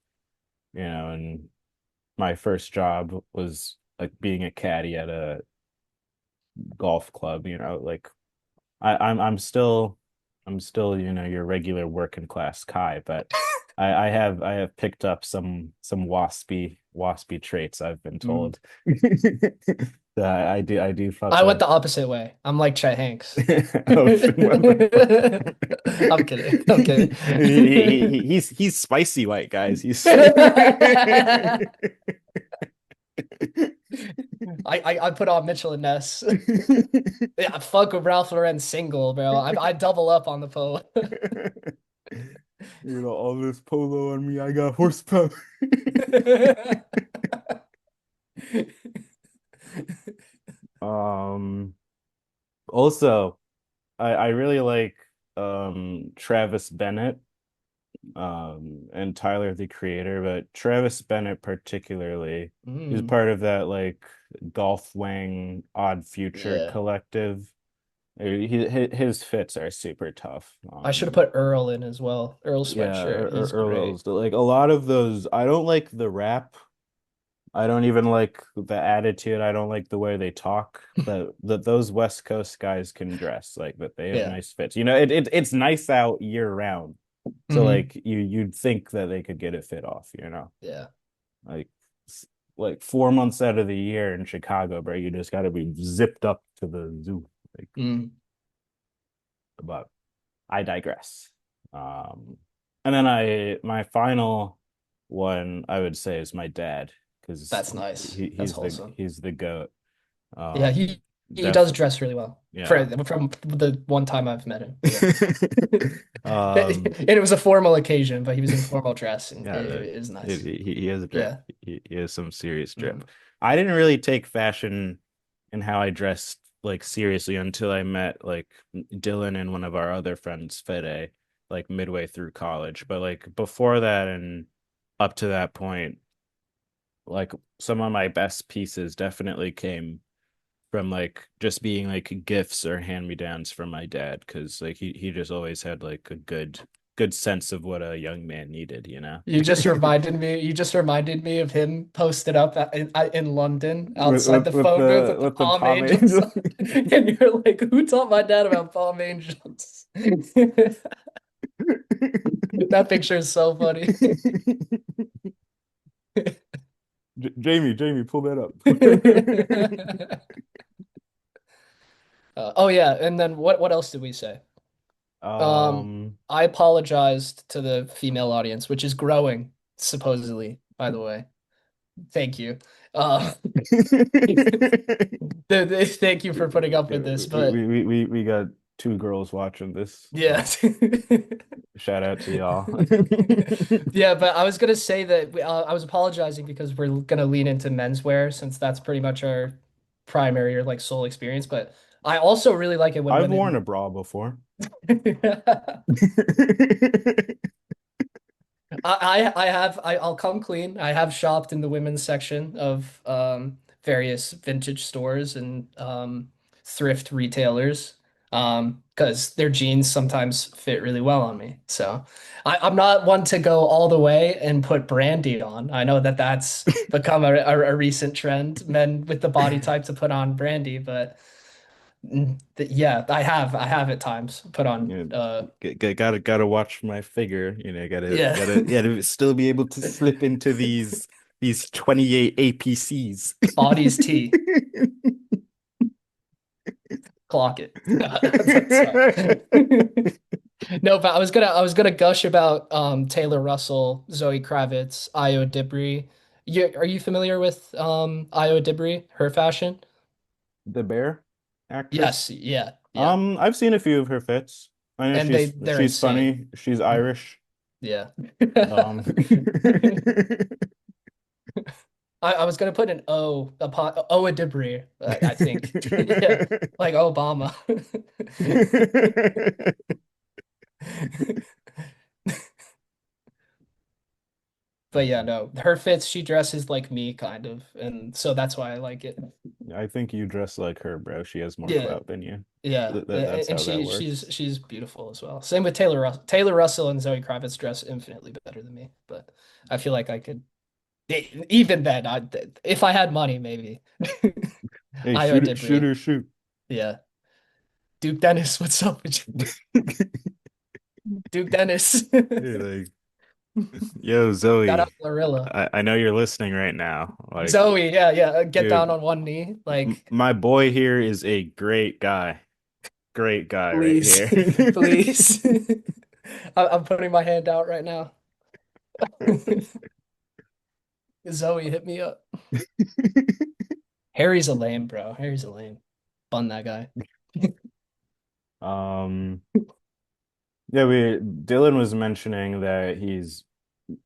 and my first job was like being a caddy at a golf club, like I'm still your regular working class Kai, but I have picked up some waspy traits, I've been Mm. told. That I do fuck I went with. the opposite way. I'm like Chet Hanks. Oh, motherfucker. I'm kidding. I'm kidding. He's spicy white, guys. He's I put on Mitchell and Ness. Yeah, fuck with Ralph Lauren single, bro. I double up on the pole. all this polo on me, I got horsepower. Um, Also, I really like Travis Bennett and Tyler the Creator, but Travis Bennett particularly is Mm, part of that like Golf Wang Odd Future yeah. collective. His fits are super tough. I should have put Earl in as well. Earl Yeah, sweatshirt. He's great. Earl's like a lot of those. I don't like the rap. I don't even like the attitude. I don't like the way they talk. But that those West Coast guys can dress like that. They have Yeah. nice fits. It's nice out year round. So Hmm. like you'd think that they could get a fit off. Yeah. Like like 4 months out of the year in Chicago, bro, you just got to be zipped up to the zoo. Like, Mm, but I digress. Um, and then my final one I would say is my dad because that's nice. he, That's he's the wholesome. he's the goat. Yeah, Um, he does def dress really well. Yeah. From the one time I've met him. Yeah. Um, And it was a formal occasion, but he was in formal dress and yeah, it was nice. he has a drip. Yeah. He has some serious drip. Mm. I didn't really take fashion and how I dressed like seriously until I met like Dylan and one of our other friends, Fede, like midway through college. But like before that and up to that point, like some of my best pieces definitely came from like just being like gifts or hand-me-downs from my dad because like he just always had like a good sense of what a young man needed. You just reminded me of him posted up in London with outside with, the with phone booth the with the with the palm palm angels. angel. And you're like, who taught my dad about palm angels? That picture is so funny. Jamie, pull that up. Oh yeah, and then what else did we say? Um, um I apologized to the female audience, which is growing, supposedly, by the way. Thank you. Uh, thank you for putting up with this, we, but we we we got two girls watching this. yeah. Shout out to y'all. Yeah, but I was gonna say that I was apologizing because we're gonna lean into menswear since that's pretty much our primary or like sole experience. But I also really like it when I've worn women. a bra before. I'll come clean. I have shopped in the women's section of various vintage stores and thrift retailers because their jeans sometimes fit really well on me. So I'm not one to go all the way and put brandy on. I know that that's become a recent trend, men with the body type to put on brandy, but yeah, I have at times put on Gotta watch my figure. Gotta yeah. still be able to slip into these these 28 APCs. Bodies T. Clock it. Sorry. No, but I was gonna gush about Taylor Russell, Zoe Kravitz, Io Dibri. Are you familiar with Io Dibri, her fashion? The bear actress. Yes, yeah, yeah. I've seen a few of her fits. I know And they're she's insane. funny. She's Mhm. Irish. Yeah. Um, I was gonna put an O a Dibri, I think. Yeah, like Obama. But yeah, no, her fits, she dresses like me kind of, and so that's why I like it. I think you dress like her, bro. She has more Yeah, clout than you. yeah, That's and how that she's works. she's beautiful as well. Same with Taylor Russell. Taylor Russell and Zoe Kravitz dress infinitely better than me, but I feel like I could even then. If I had money, maybe. Hey, Io shoot it, shoot Dibri, or shoot. yeah. Duke Dennis, what's up with you? Duke Dennis? You're like, yo, Shout out Zoe, Glorilla. I know you're listening right now. Like, Zoe, yeah, yeah. Get down dude, on one knee, like my boy here is a great guy. Great guy right please, here. please. I'm putting my hand out right now. Zoe, hit me up. Harry's a lame, bro. Harry's a lame. Bun that guy. Um, yeah, Dylan was mentioning that he's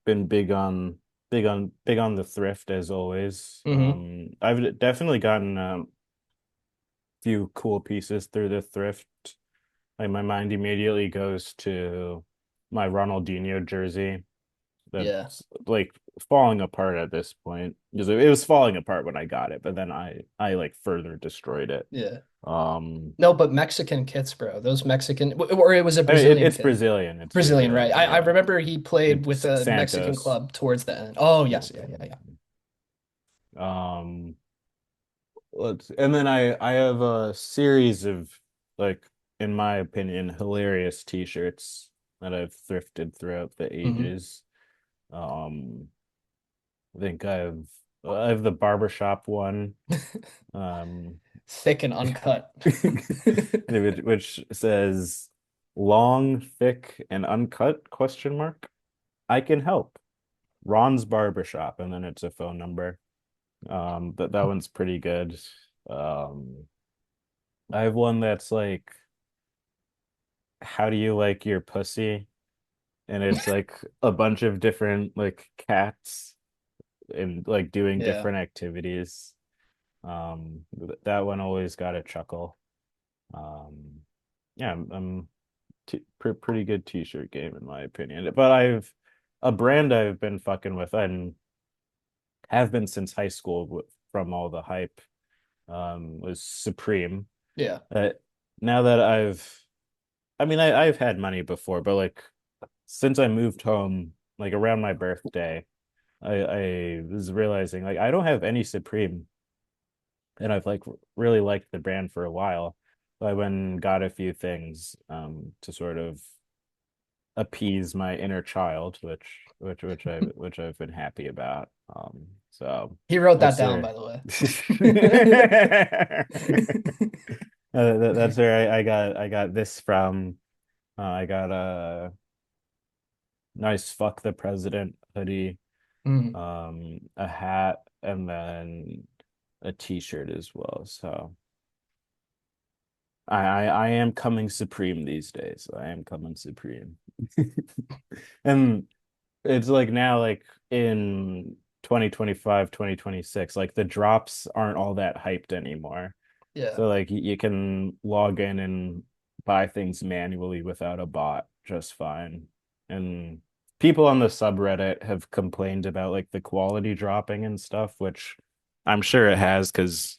been big on the thrift as always. Hmm. I've definitely gotten a few cool pieces through the thrift. Like my mind immediately goes to my Ronaldinho jersey Yeah, that's like falling apart at this point because it was falling apart when I got it, but then I like further destroyed it. yeah. Um, No, but Mexican kits, bro. Those Mexican, or it was a I mean, Brazilian it's kit. Brazilian. It's Brazilian, right? Brazilian. I Yeah, remember he played with it's a Mexican Santos. club towards the end. Oh, yes. Yeah, yeah, yeah. Um, and then I have a series of like, in my opinion, hilarious t-shirts that I've thrifted throughout the Hmm. ages. Um, I think I have the barbershop one, um, Thick and uncut. which says long, thick, and uncut question mark. I can help. Ron's barbershop, and then it's a phone number. That one's pretty good. Um, I have one that's like, how do you like your pussy? And it's like a bunch of different like cats and like doing Yeah. different activities. That one always got a chuckle. Yeah, I'm t pretty good t-shirt game in my opinion. But I've a brand I've been fucking with and have been since high school from all the hype was Supreme. Yeah. Uh, now that I mean, I've had money before, but like since I moved home, like around my birthday, I was realizing like I don't have any Supreme, and I've like really liked the brand for a while. So I went and got a few things to sort of appease my inner child, which I've been happy about. So He wrote that that's down, where by the way. that's where I got this from. I got a nice fuck the president hoodie, Mm. a hat, and then a t-shirt as well. So I am coming supreme these days. I am coming supreme. And it's like now like in 2025, 2026, like the drops aren't all that hyped anymore. Yeah. So like you can log in and buy things manually without a bot just fine. And people on the subreddit have complained about like the quality dropping and stuff, which I'm sure it has because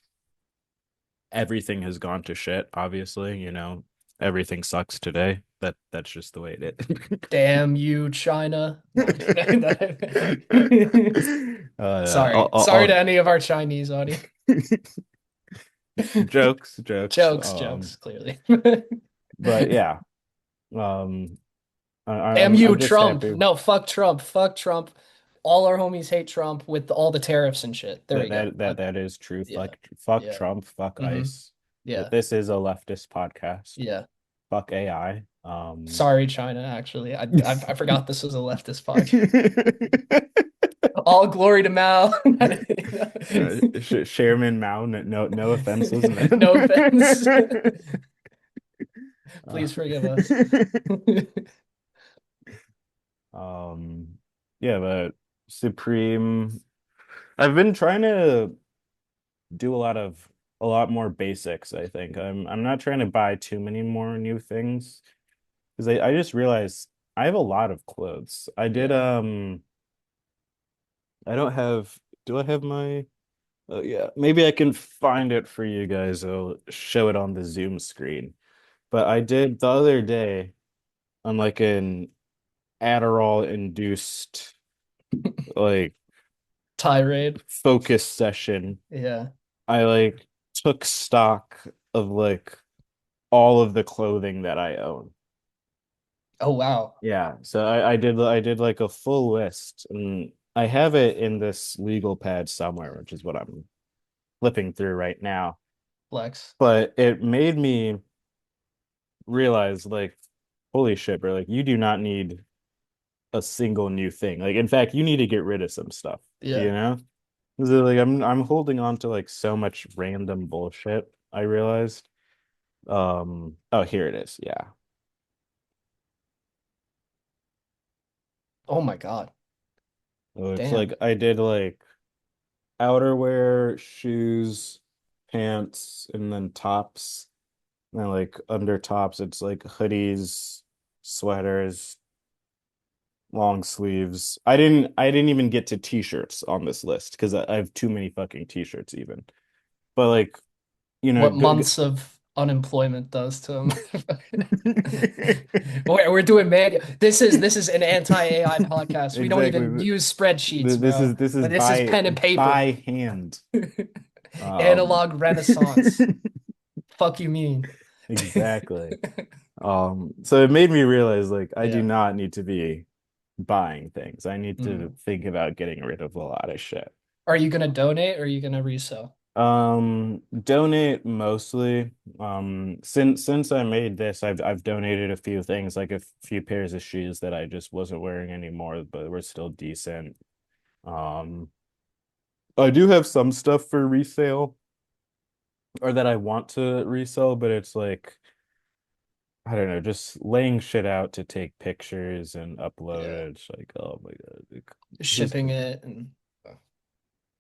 everything has gone to shit, obviously, you know. Everything sucks today. That's just the way it Damn you, China. No, I'm kidding. Sorry. Sorry to any of our Chinese audience. jokes. Jokes, clearly. But yeah, um, Damn you, I'm just Trump. happy. No, fuck Trump. Fuck Trump. all our homies hate Trump with all the tariffs and shit. There That we go. that is true. Yeah. Fuck Yeah. Trump, fuck Hmm. ICE. But Yeah. this is a leftist podcast. Yeah. Fuck AI. Sorry, China, actually. I forgot this was a leftist podcast. All glory to Mao. Chairman Mao, no offenses. No offense. Uh, Please forgive us. um, yeah, but Supreme. I've been trying to do a lot more basics, I think. I'm not trying to buy too many more new things because I just realized I have a lot of clothes. Yeah. I don't have do I have my yeah, maybe I can find it for you guys. I'll show it on the Zoom screen. But I did the other day on like an Adderall induced like Tirade. focus session. Yeah. I like took stock of like all of the clothing that I own. Oh wow. Yeah, so I did like a full list and I have it in this legal pad somewhere, which is what I'm flipping through right now. Flex. But it made me realize like, holy shit, bro, like you do not need a single new thing. Like in fact, you need to get rid of some stuff, Yeah. you know? 'Cause, like I'm holding on to like so much random bullshit, I realized. Oh, here it is. Yeah. Oh my God. So it's Damn. like I did like outerwear, shoes, pants, and then tops. And then like under tops, it's like hoodies, sweaters, long sleeves. I didn't even get to t-shirts on this list because I have too many fucking t-shirts even. But like, you know, What months of unemployment does to him. We're doing man. This is an anti-AI podcast. We don't even exactly. use spreadsheets, bro. This is But this is pen and paper. by hand. Um Analog renaissance. Fuck you mean? exactly. So it made me realize like I do Yeah. not need to be buying things. I need to Mm. think about getting rid of a lot of shit. Are you gonna donate or are you gonna resell? Donate mostly. Since I made this, I've donated a few things, like a few pairs of shoes that I just wasn't wearing anymore, but were still decent. Um, I do have some stuff for resale or that I want to resell, but it's like I don't know, just laying shit out to take pictures and upload Yeah. it. It's like, oh my God, just Shipping it and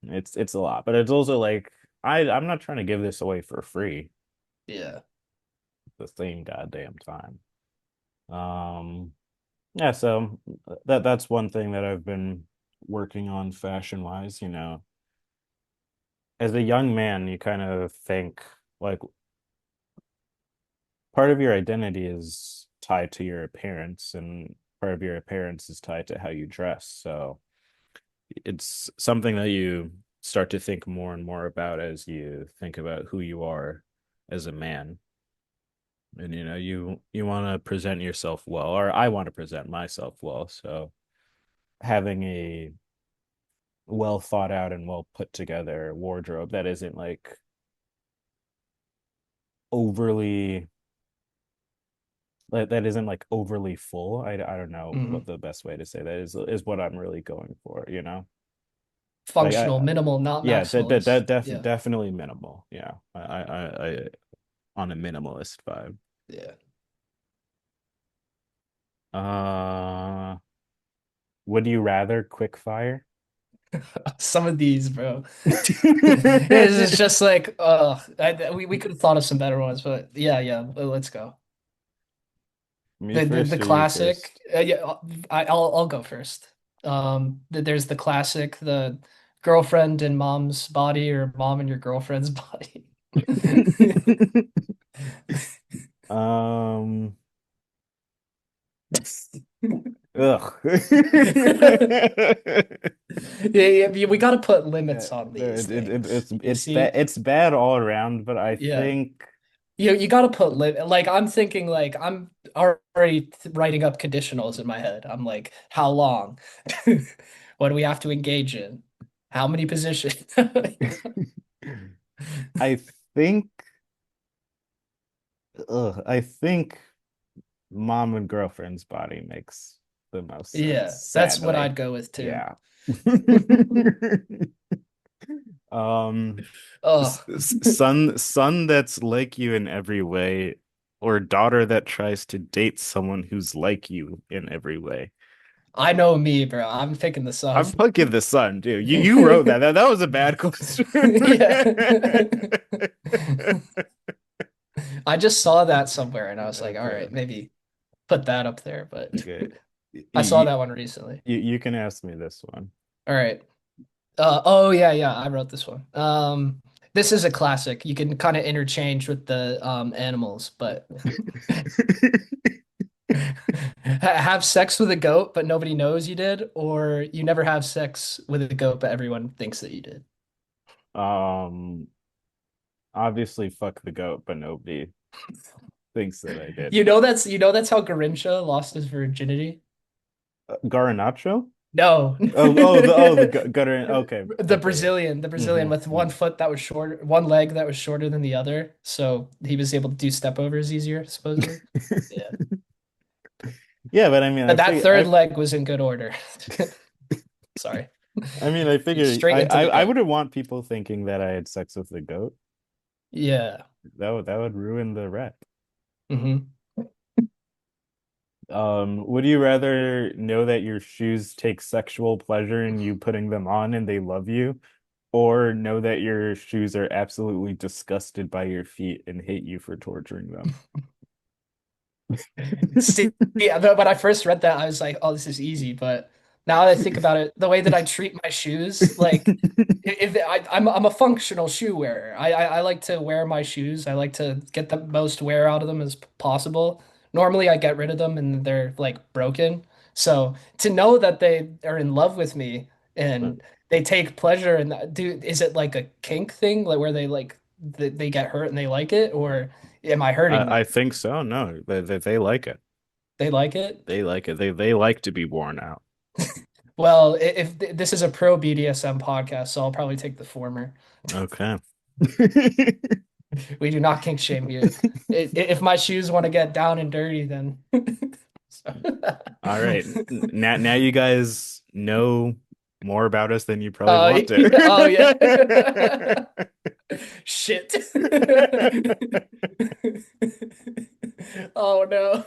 it's a lot. But it's also like I'm not trying to give this away for free yeah. at the same goddamn time. Um, yeah, so that's one thing that I've been working on fashion wise, you know. As a young man, you kind of think like part of your identity is tied to your appearance and part of your appearance is tied to how you dress. So it's something that you start to think more and more about as you think about who you are as a man. And you know, you want to present yourself well, or I want to present myself well. So having a well thought out and well put together wardrobe that isn't like overly that isn't like overly full. I don't know what Mhm. the best way to say that is what I'm really going for, you know? Like Functional, minimal, not yeah, maximalist. Yeah. definitely minimal. Yeah. I on a minimalist vibe. Yeah. Uh would you rather quick fire? Some of these, bro. It's just like, we could have thought of some better ones, but yeah, yeah, let's go. Me The first or you classic, first? yeah, I'll go first. There's the classic, the girlfriend in mom's body or mom in your girlfriend's body. Um ugh. Yeah, yeah, we got to put Yeah, limits on these things. You see? it's bad all around, but I Yeah. think You got to put like I'm thinking like I'm already writing up conditionals in my head. I'm like, how long? What do we have to engage in? How many positions? I think I think mom and girlfriend's body makes the most sense, Yeah, that's what sadly. I'd go with too. Yeah. Um, Oh, son that's like you in every way, or daughter that tries to date someone who's like you in every way. I know me, bro. I'm picking the I'm sun. fucking the son, dude. You wrote that. That was a bad question. Yeah. I just saw that somewhere and I was like, all Okay. right, maybe put that up there, but Okay. I saw You, that one recently. you can ask me this one. All right. Oh yeah, yeah, I wrote this one. This is a classic. You can kind of interchange with the animals, but have sex with a goat, but nobody knows you did, or you never have sex with a goat, but everyone thinks that you did. Um, Obviously fuck the goat, but nobody thinks that I did. You know that's how Garincha lost his virginity. Garnacho? No. The gutter. Okay, The okay, Brazilian, the yeah. Brazilian with one foot that was shorter, one leg that was shorter than the other, so he was able to do stepovers easier, supposedly. Yeah. Yeah, but I mean, But that third leg was in good order. Sorry. I figure Straight into the I gut. wouldn't want people thinking that I had sex with the goat. Yeah. That would ruin the rep. Hmm. Would you rather know that your shoes take sexual pleasure in you putting them on and they love you, or know that your shoes are absolutely disgusted by your feet and hate you for torturing them? See, yeah, when I first read that, I was like, "Oh, this is easy." But now that I think about it, the way that I treat my shoes, like, if I'm a functional shoe wearer. I like to wear my shoes. I like to get the most wear out of them as possible. Normally, I get rid of them and they're like broken. So to know that they are in love with me and they take pleasure in that, is it like a kink thing, like where they get hurt and they like it, or am I hurting I them? think so. No, they like it. They like it? They like it. They like to be worn out. Well, if this is a pro BDSM podcast, so I'll probably take the former. Okay. We do not kink shame you. If my shoes want to get down and dirty, then so. All right. Now you guys know more about us than you probably Oh want yeah. Oh yeah. to. Shit. Oh no.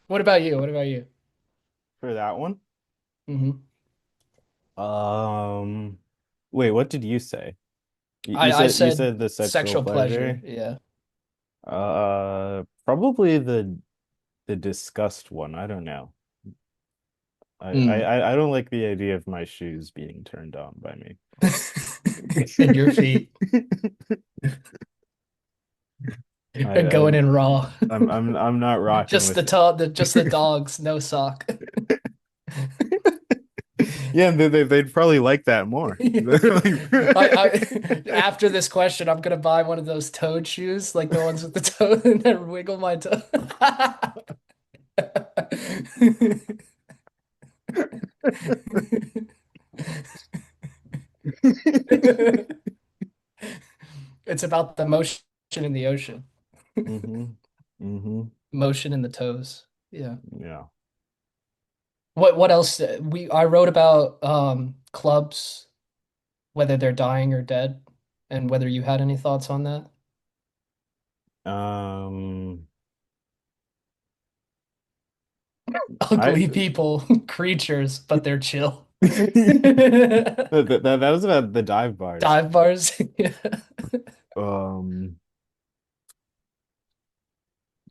What about you? What about you? For that one? Hmm. Um, Wait, what did you say? I You said said the sexual sexual pleasure. pleasure? Yeah. Probably the disgust one. I don't know. Mm. I don't like the idea of my shoes being turned on by me. And your feet are I going in raw. I'm not rocking Just with just the dogs, no sock. Yeah, they'd probably like that more. Yeah. After this question, I'm gonna buy one of those toad shoes, like the ones with the toad, and then wiggle my toe. It's about the motion in the ocean, hmm hmm motion in the toes. Yeah. Yeah. What else? I wrote about clubs, whether they're dying or dead, and whether you had any thoughts on that. Um, I Ugly people, creatures, but they're chill. that was about the dive bars. Dive bars. Yeah. Um,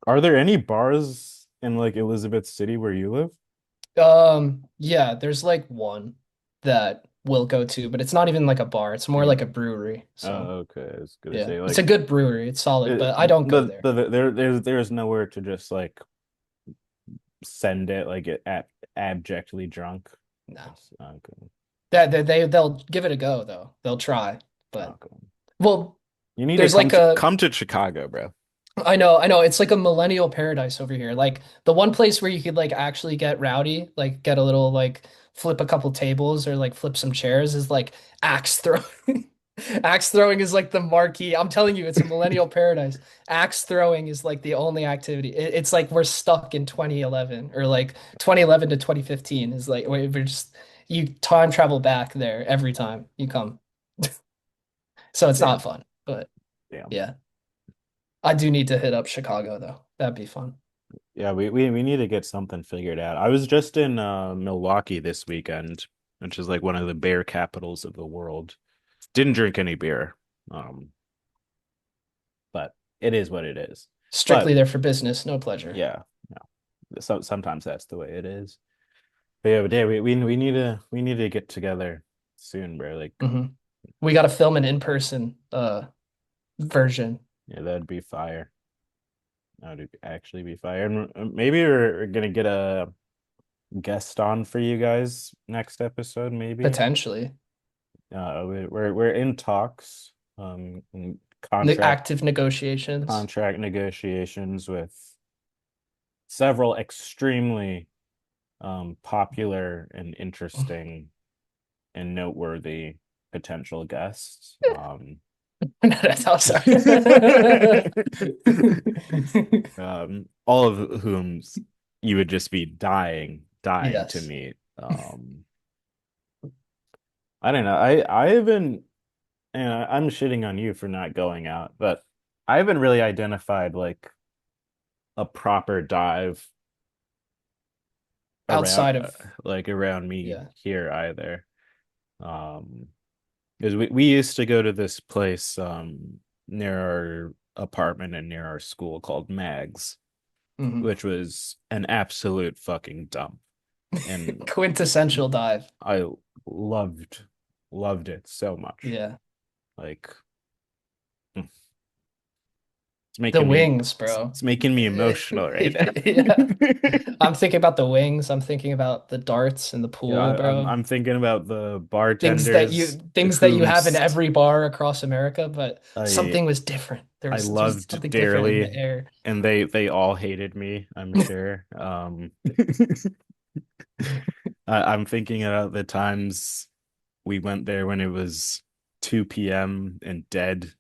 are there any bars in like Elizabeth City where you live? Yeah, there's like one that we'll go to, but it's not even like a bar. It's more like a brewery. So, Okay. I was gonna yeah. say It's a like good brewery. It's solid, but I don't go there. there's nowhere to just like send it like it abjectly drunk. No. That's okay. They'll give it a go though. They'll try. But Okay. well, You need to there's like a come to Chicago, bro. I know. It's like a millennial paradise over here. Like the one place where you could like actually get rowdy, like get a little like flip a couple tables or like flip some chairs is like axe throwing. Axe throwing is like the marquee. I'm telling you, it's a millennial paradise. Axe throwing is like the only activity. It's like we're stuck in 2011 or like 2011 to 2015 is like we're just you time travel back there every time you come. So it's not Damn, fun, but damn. yeah. I do need to hit up Chicago though. That'd be fun. Yeah, we need to get something figured out. I was just in Milwaukee this weekend, which is like one of the beer capitals of the world. Didn't drink any beer. Um, but it is what it is. Strictly But there for business, no pleasure. yeah, sometimes that's the way it is. But yeah, we need to get together soon, bro. Like, Hmm. We got to film an in-person version yeah, that'd be fire. That would actually be fire. And maybe we're gonna get a guest on for you guys next episode, maybe. potentially. We're in talks, contract Active negotiations. negotiations with several extremely popular and interesting and noteworthy potential guests. That's how sorry. All of whom you would just be dying to Yes. meet. I don't know. I haven't, and I'm shitting on you for not going out, but I haven't really identified like a proper dive around Outside of around me yeah. here either. Um, because we used to go to this place near our apartment and near our school called Mags, Hmm. which was an absolute fucking dump. And Quintessential dive. I loved loved it so much. Yeah. Like The wings, bro. it's making me emotional right now. Yeah. I'm thinking about the wings. I'm thinking about the darts in the Yeah, pool, bro. I'm thinking about the bartenders Things that you whom have in every bar across America, but I something was different. I There was loved something different in the dearly, air. and they all hated me, I'm sure. I'm thinking about the times we went there when it was 2 p.m. and dead,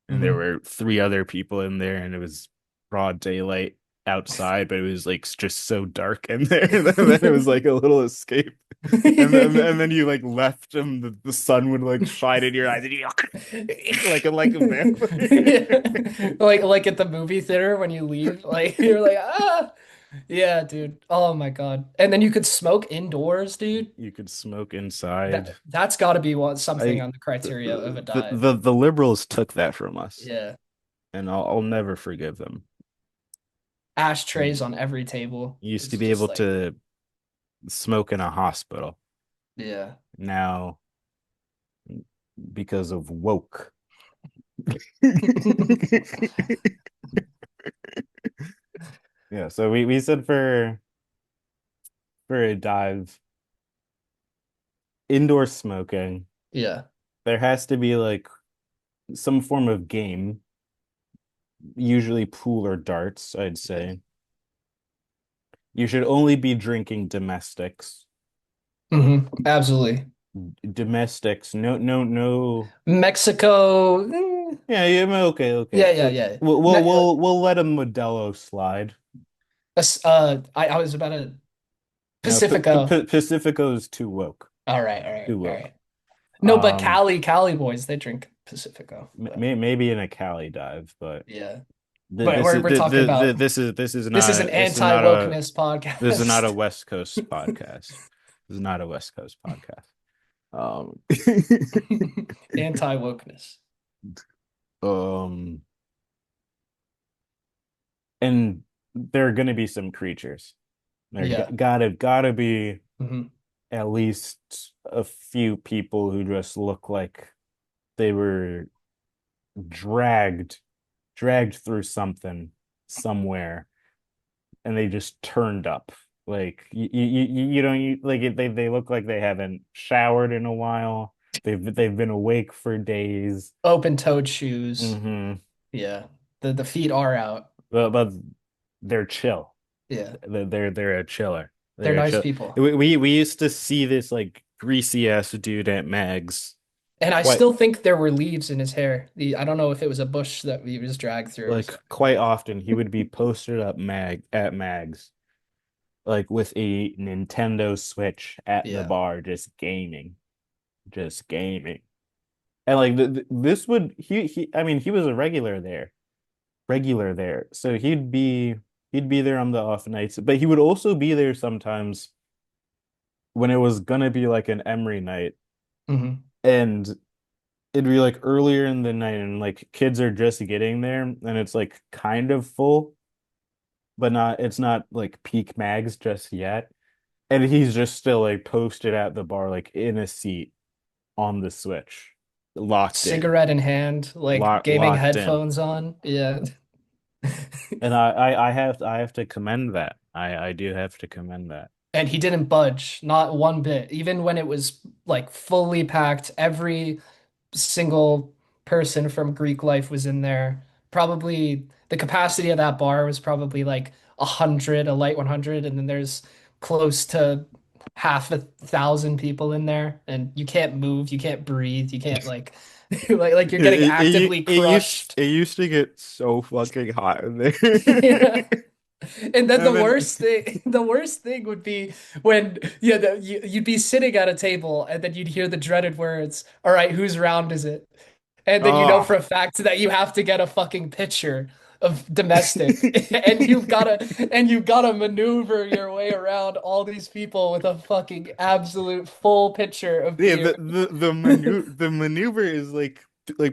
and there Hmm. were three other people in there, and it was broad daylight outside, but it was like just so dark in there. And then it was like a little escape. And then you like left and the sun would like shine in your eyes and you like a vampire. Yeah. Like at the movie theater when you leave, like you're like, ah, yeah, dude. Oh my God. And then you could smoke indoors, dude. You could smoke inside. That's got to be something I on the criteria of a dive. the liberals took that from us, Yeah. and I'll never forgive them. Ashtrays You on every table. used to It's be just able like, to smoke in a hospital. yeah. Now, because of woke. Yeah, so we said for a dive, indoor smoking, Yeah. there has to be like some form of game, usually pool or darts, I'd Yeah. say. You should only be drinking domestics. Absolutely. Domestics, no. Mexico. Yeah, yeah, okay, okay. Yeah, yeah, yeah. We'll let a Modelo slide. I was about to No, P P Pacifico. P Pacifico's too woke, All right, all right, too all woke. right. No, but Cali boys, they drink Pacifico. But Maybe in a Cali dive, but yeah. th- But this is we're talking about this is an this is not a anti-wokeness podcast. West Coast podcast. This is not a West Coast podcast. Um, Anti-wokeness. um, and there are gonna be some creatures. Yeah. Gotta be Hmm. at least a few people who just look like they were dragged through something somewhere and they just turned up. Like you don't like it, they look like they haven't showered in a while. They've been awake for days. Open-toed shoes. Hmm. Yeah. The feet are out. but they're chill. Yeah. They're a chiller. They're They're a nice chill. people. We used to see this like greasy ass dude at Mags And I quite still think there were leaves in his hair. I don't know if it was a bush that he was dragged through or like something. quite often. He would be posted up Mags like with a Nintendo Switch at the Yeah. bar, just gaming. And like this would he I mean he was a regular there. So he'd be there on the off nights, but he would also be there sometimes when it was gonna be like an Emery night, Hmm. and it'd be like earlier in the night and like kids are just getting there and it's like kind of full, but not it's not like peak mags just yet. And he's just still like posted at the bar, like in a seat on the Switch, locked in, Cigarette in hand, like gaming locked in. headphones on. Yeah. And I have to commend that. I do have to commend that. And he didn't budge, not one bit. Even when it was like fully packed, every single person from Greek life was in there. Probably the capacity of that bar was probably like 100, a light 100, and then there's close to half a thousand people in there, and you can't move, you can't breathe, you can't like like you're getting actively crushed. It used to get so fucking hot in there. Yeah. And then And then the worst thing would be when you'd be sitting at a table and then you'd hear the dreaded words, "All right, whose round is it?" And then you know oh for a fact that you have to get a fucking pitcher of domestic, and you've gotta maneuver your way around all these people with a fucking absolute full pitcher of yeah, beer. the maneuver is like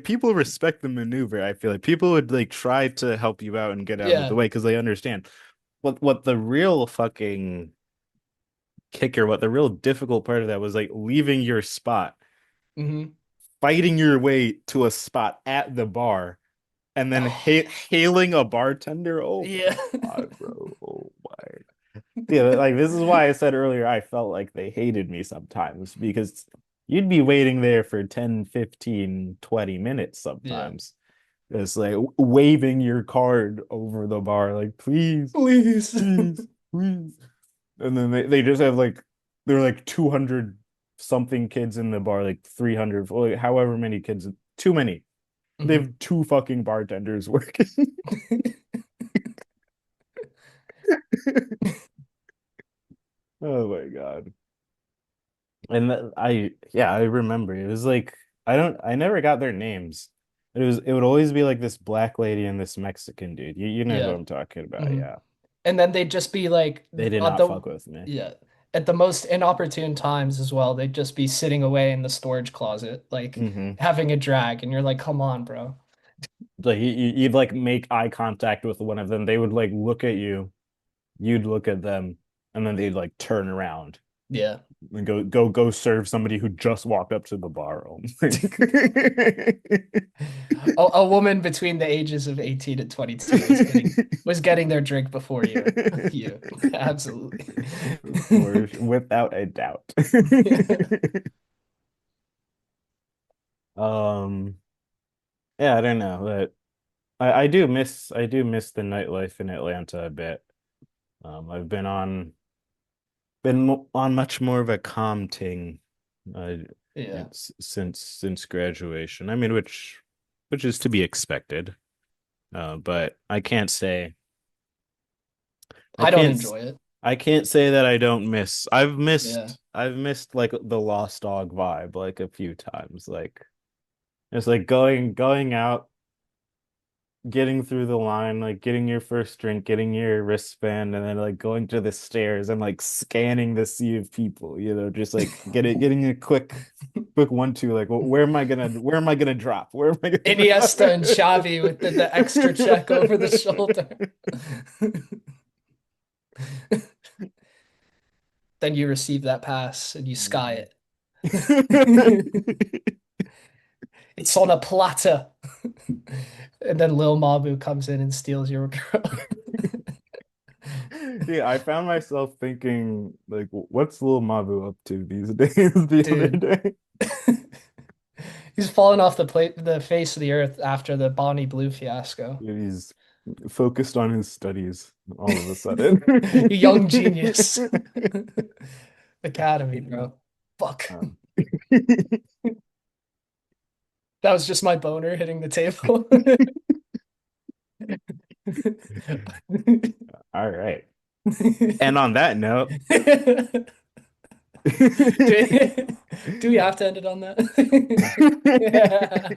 people respect the maneuver. I feel like people would like try to help you out and get out of the Yeah. way because they understand what the real fucking kicker, what the real difficult part of that was like leaving your spot, Hmm. fighting your way to a spot at the bar, and then Oh, hailing a bartender. Oh yeah. my God, bro. Oh my. Yeah, like this is why I said earlier I felt like they hated me sometimes because you'd be waiting there for 10, 15, 20 minutes Yeah. sometimes. It's like waving your card over the bar, like, please, Please. please, please. And then they just have like there are like 200 something kids in the bar, like 300, like, however many kids, too many. They Hmm. have two fucking bartenders working. Oh my God. And yeah, I remember it was like I never got their names. It would always be like this black lady and this Mexican dude. You know who Yeah. I'm talking about, Hmm. yeah. And then they'd just be like They did at not the fuck with me. yeah, at the most inopportune times as well. They'd just be sitting away in the storage closet, like Hmm. having a drag, and you're like, come on, bro. Like you'd like make eye contact with one of them. They would like look at you, you'd look at them, and then they'd like turn around Yeah. and go serve somebody who just walked up to the bar. A woman between the ages of 18 and 22 was getting their drink before you. You. Absolutely. For without a doubt. Um, yeah, I don't know, but I do miss the nightlife in Atlanta a bit. I've been on much more of a calm ting uh Yeah. since graduation. I mean, which is to be expected. But I I don't can't enjoy it. I can't say that I don't miss. Yeah. I've missed like the Lost Dog vibe like a few times. Like it's like going out, getting through the line, like getting your first drink, getting your wristband, and then like going to the stairs and like scanning the sea of people, you know, just like getting a quick 1-2, like where am I gonna drop? Where am I gonna Iniesta and drop? Xavi with the extra check over the shoulder. Then you receive that pass and you sky it. It's on a platter. And then Lil Mabu comes in and steals your girl. Yeah, I found myself thinking like, what's Lil Mabu up to these days the other Dude. day? He's fallen off the face of the earth after the Bonnie Blue fiasco. He's focused on his studies all of a sudden. Young genius. Academy, bro. Fuck. Um, That was just my boner hitting the table. all right. And on that note, Do, do we have to end it on that? Yeah.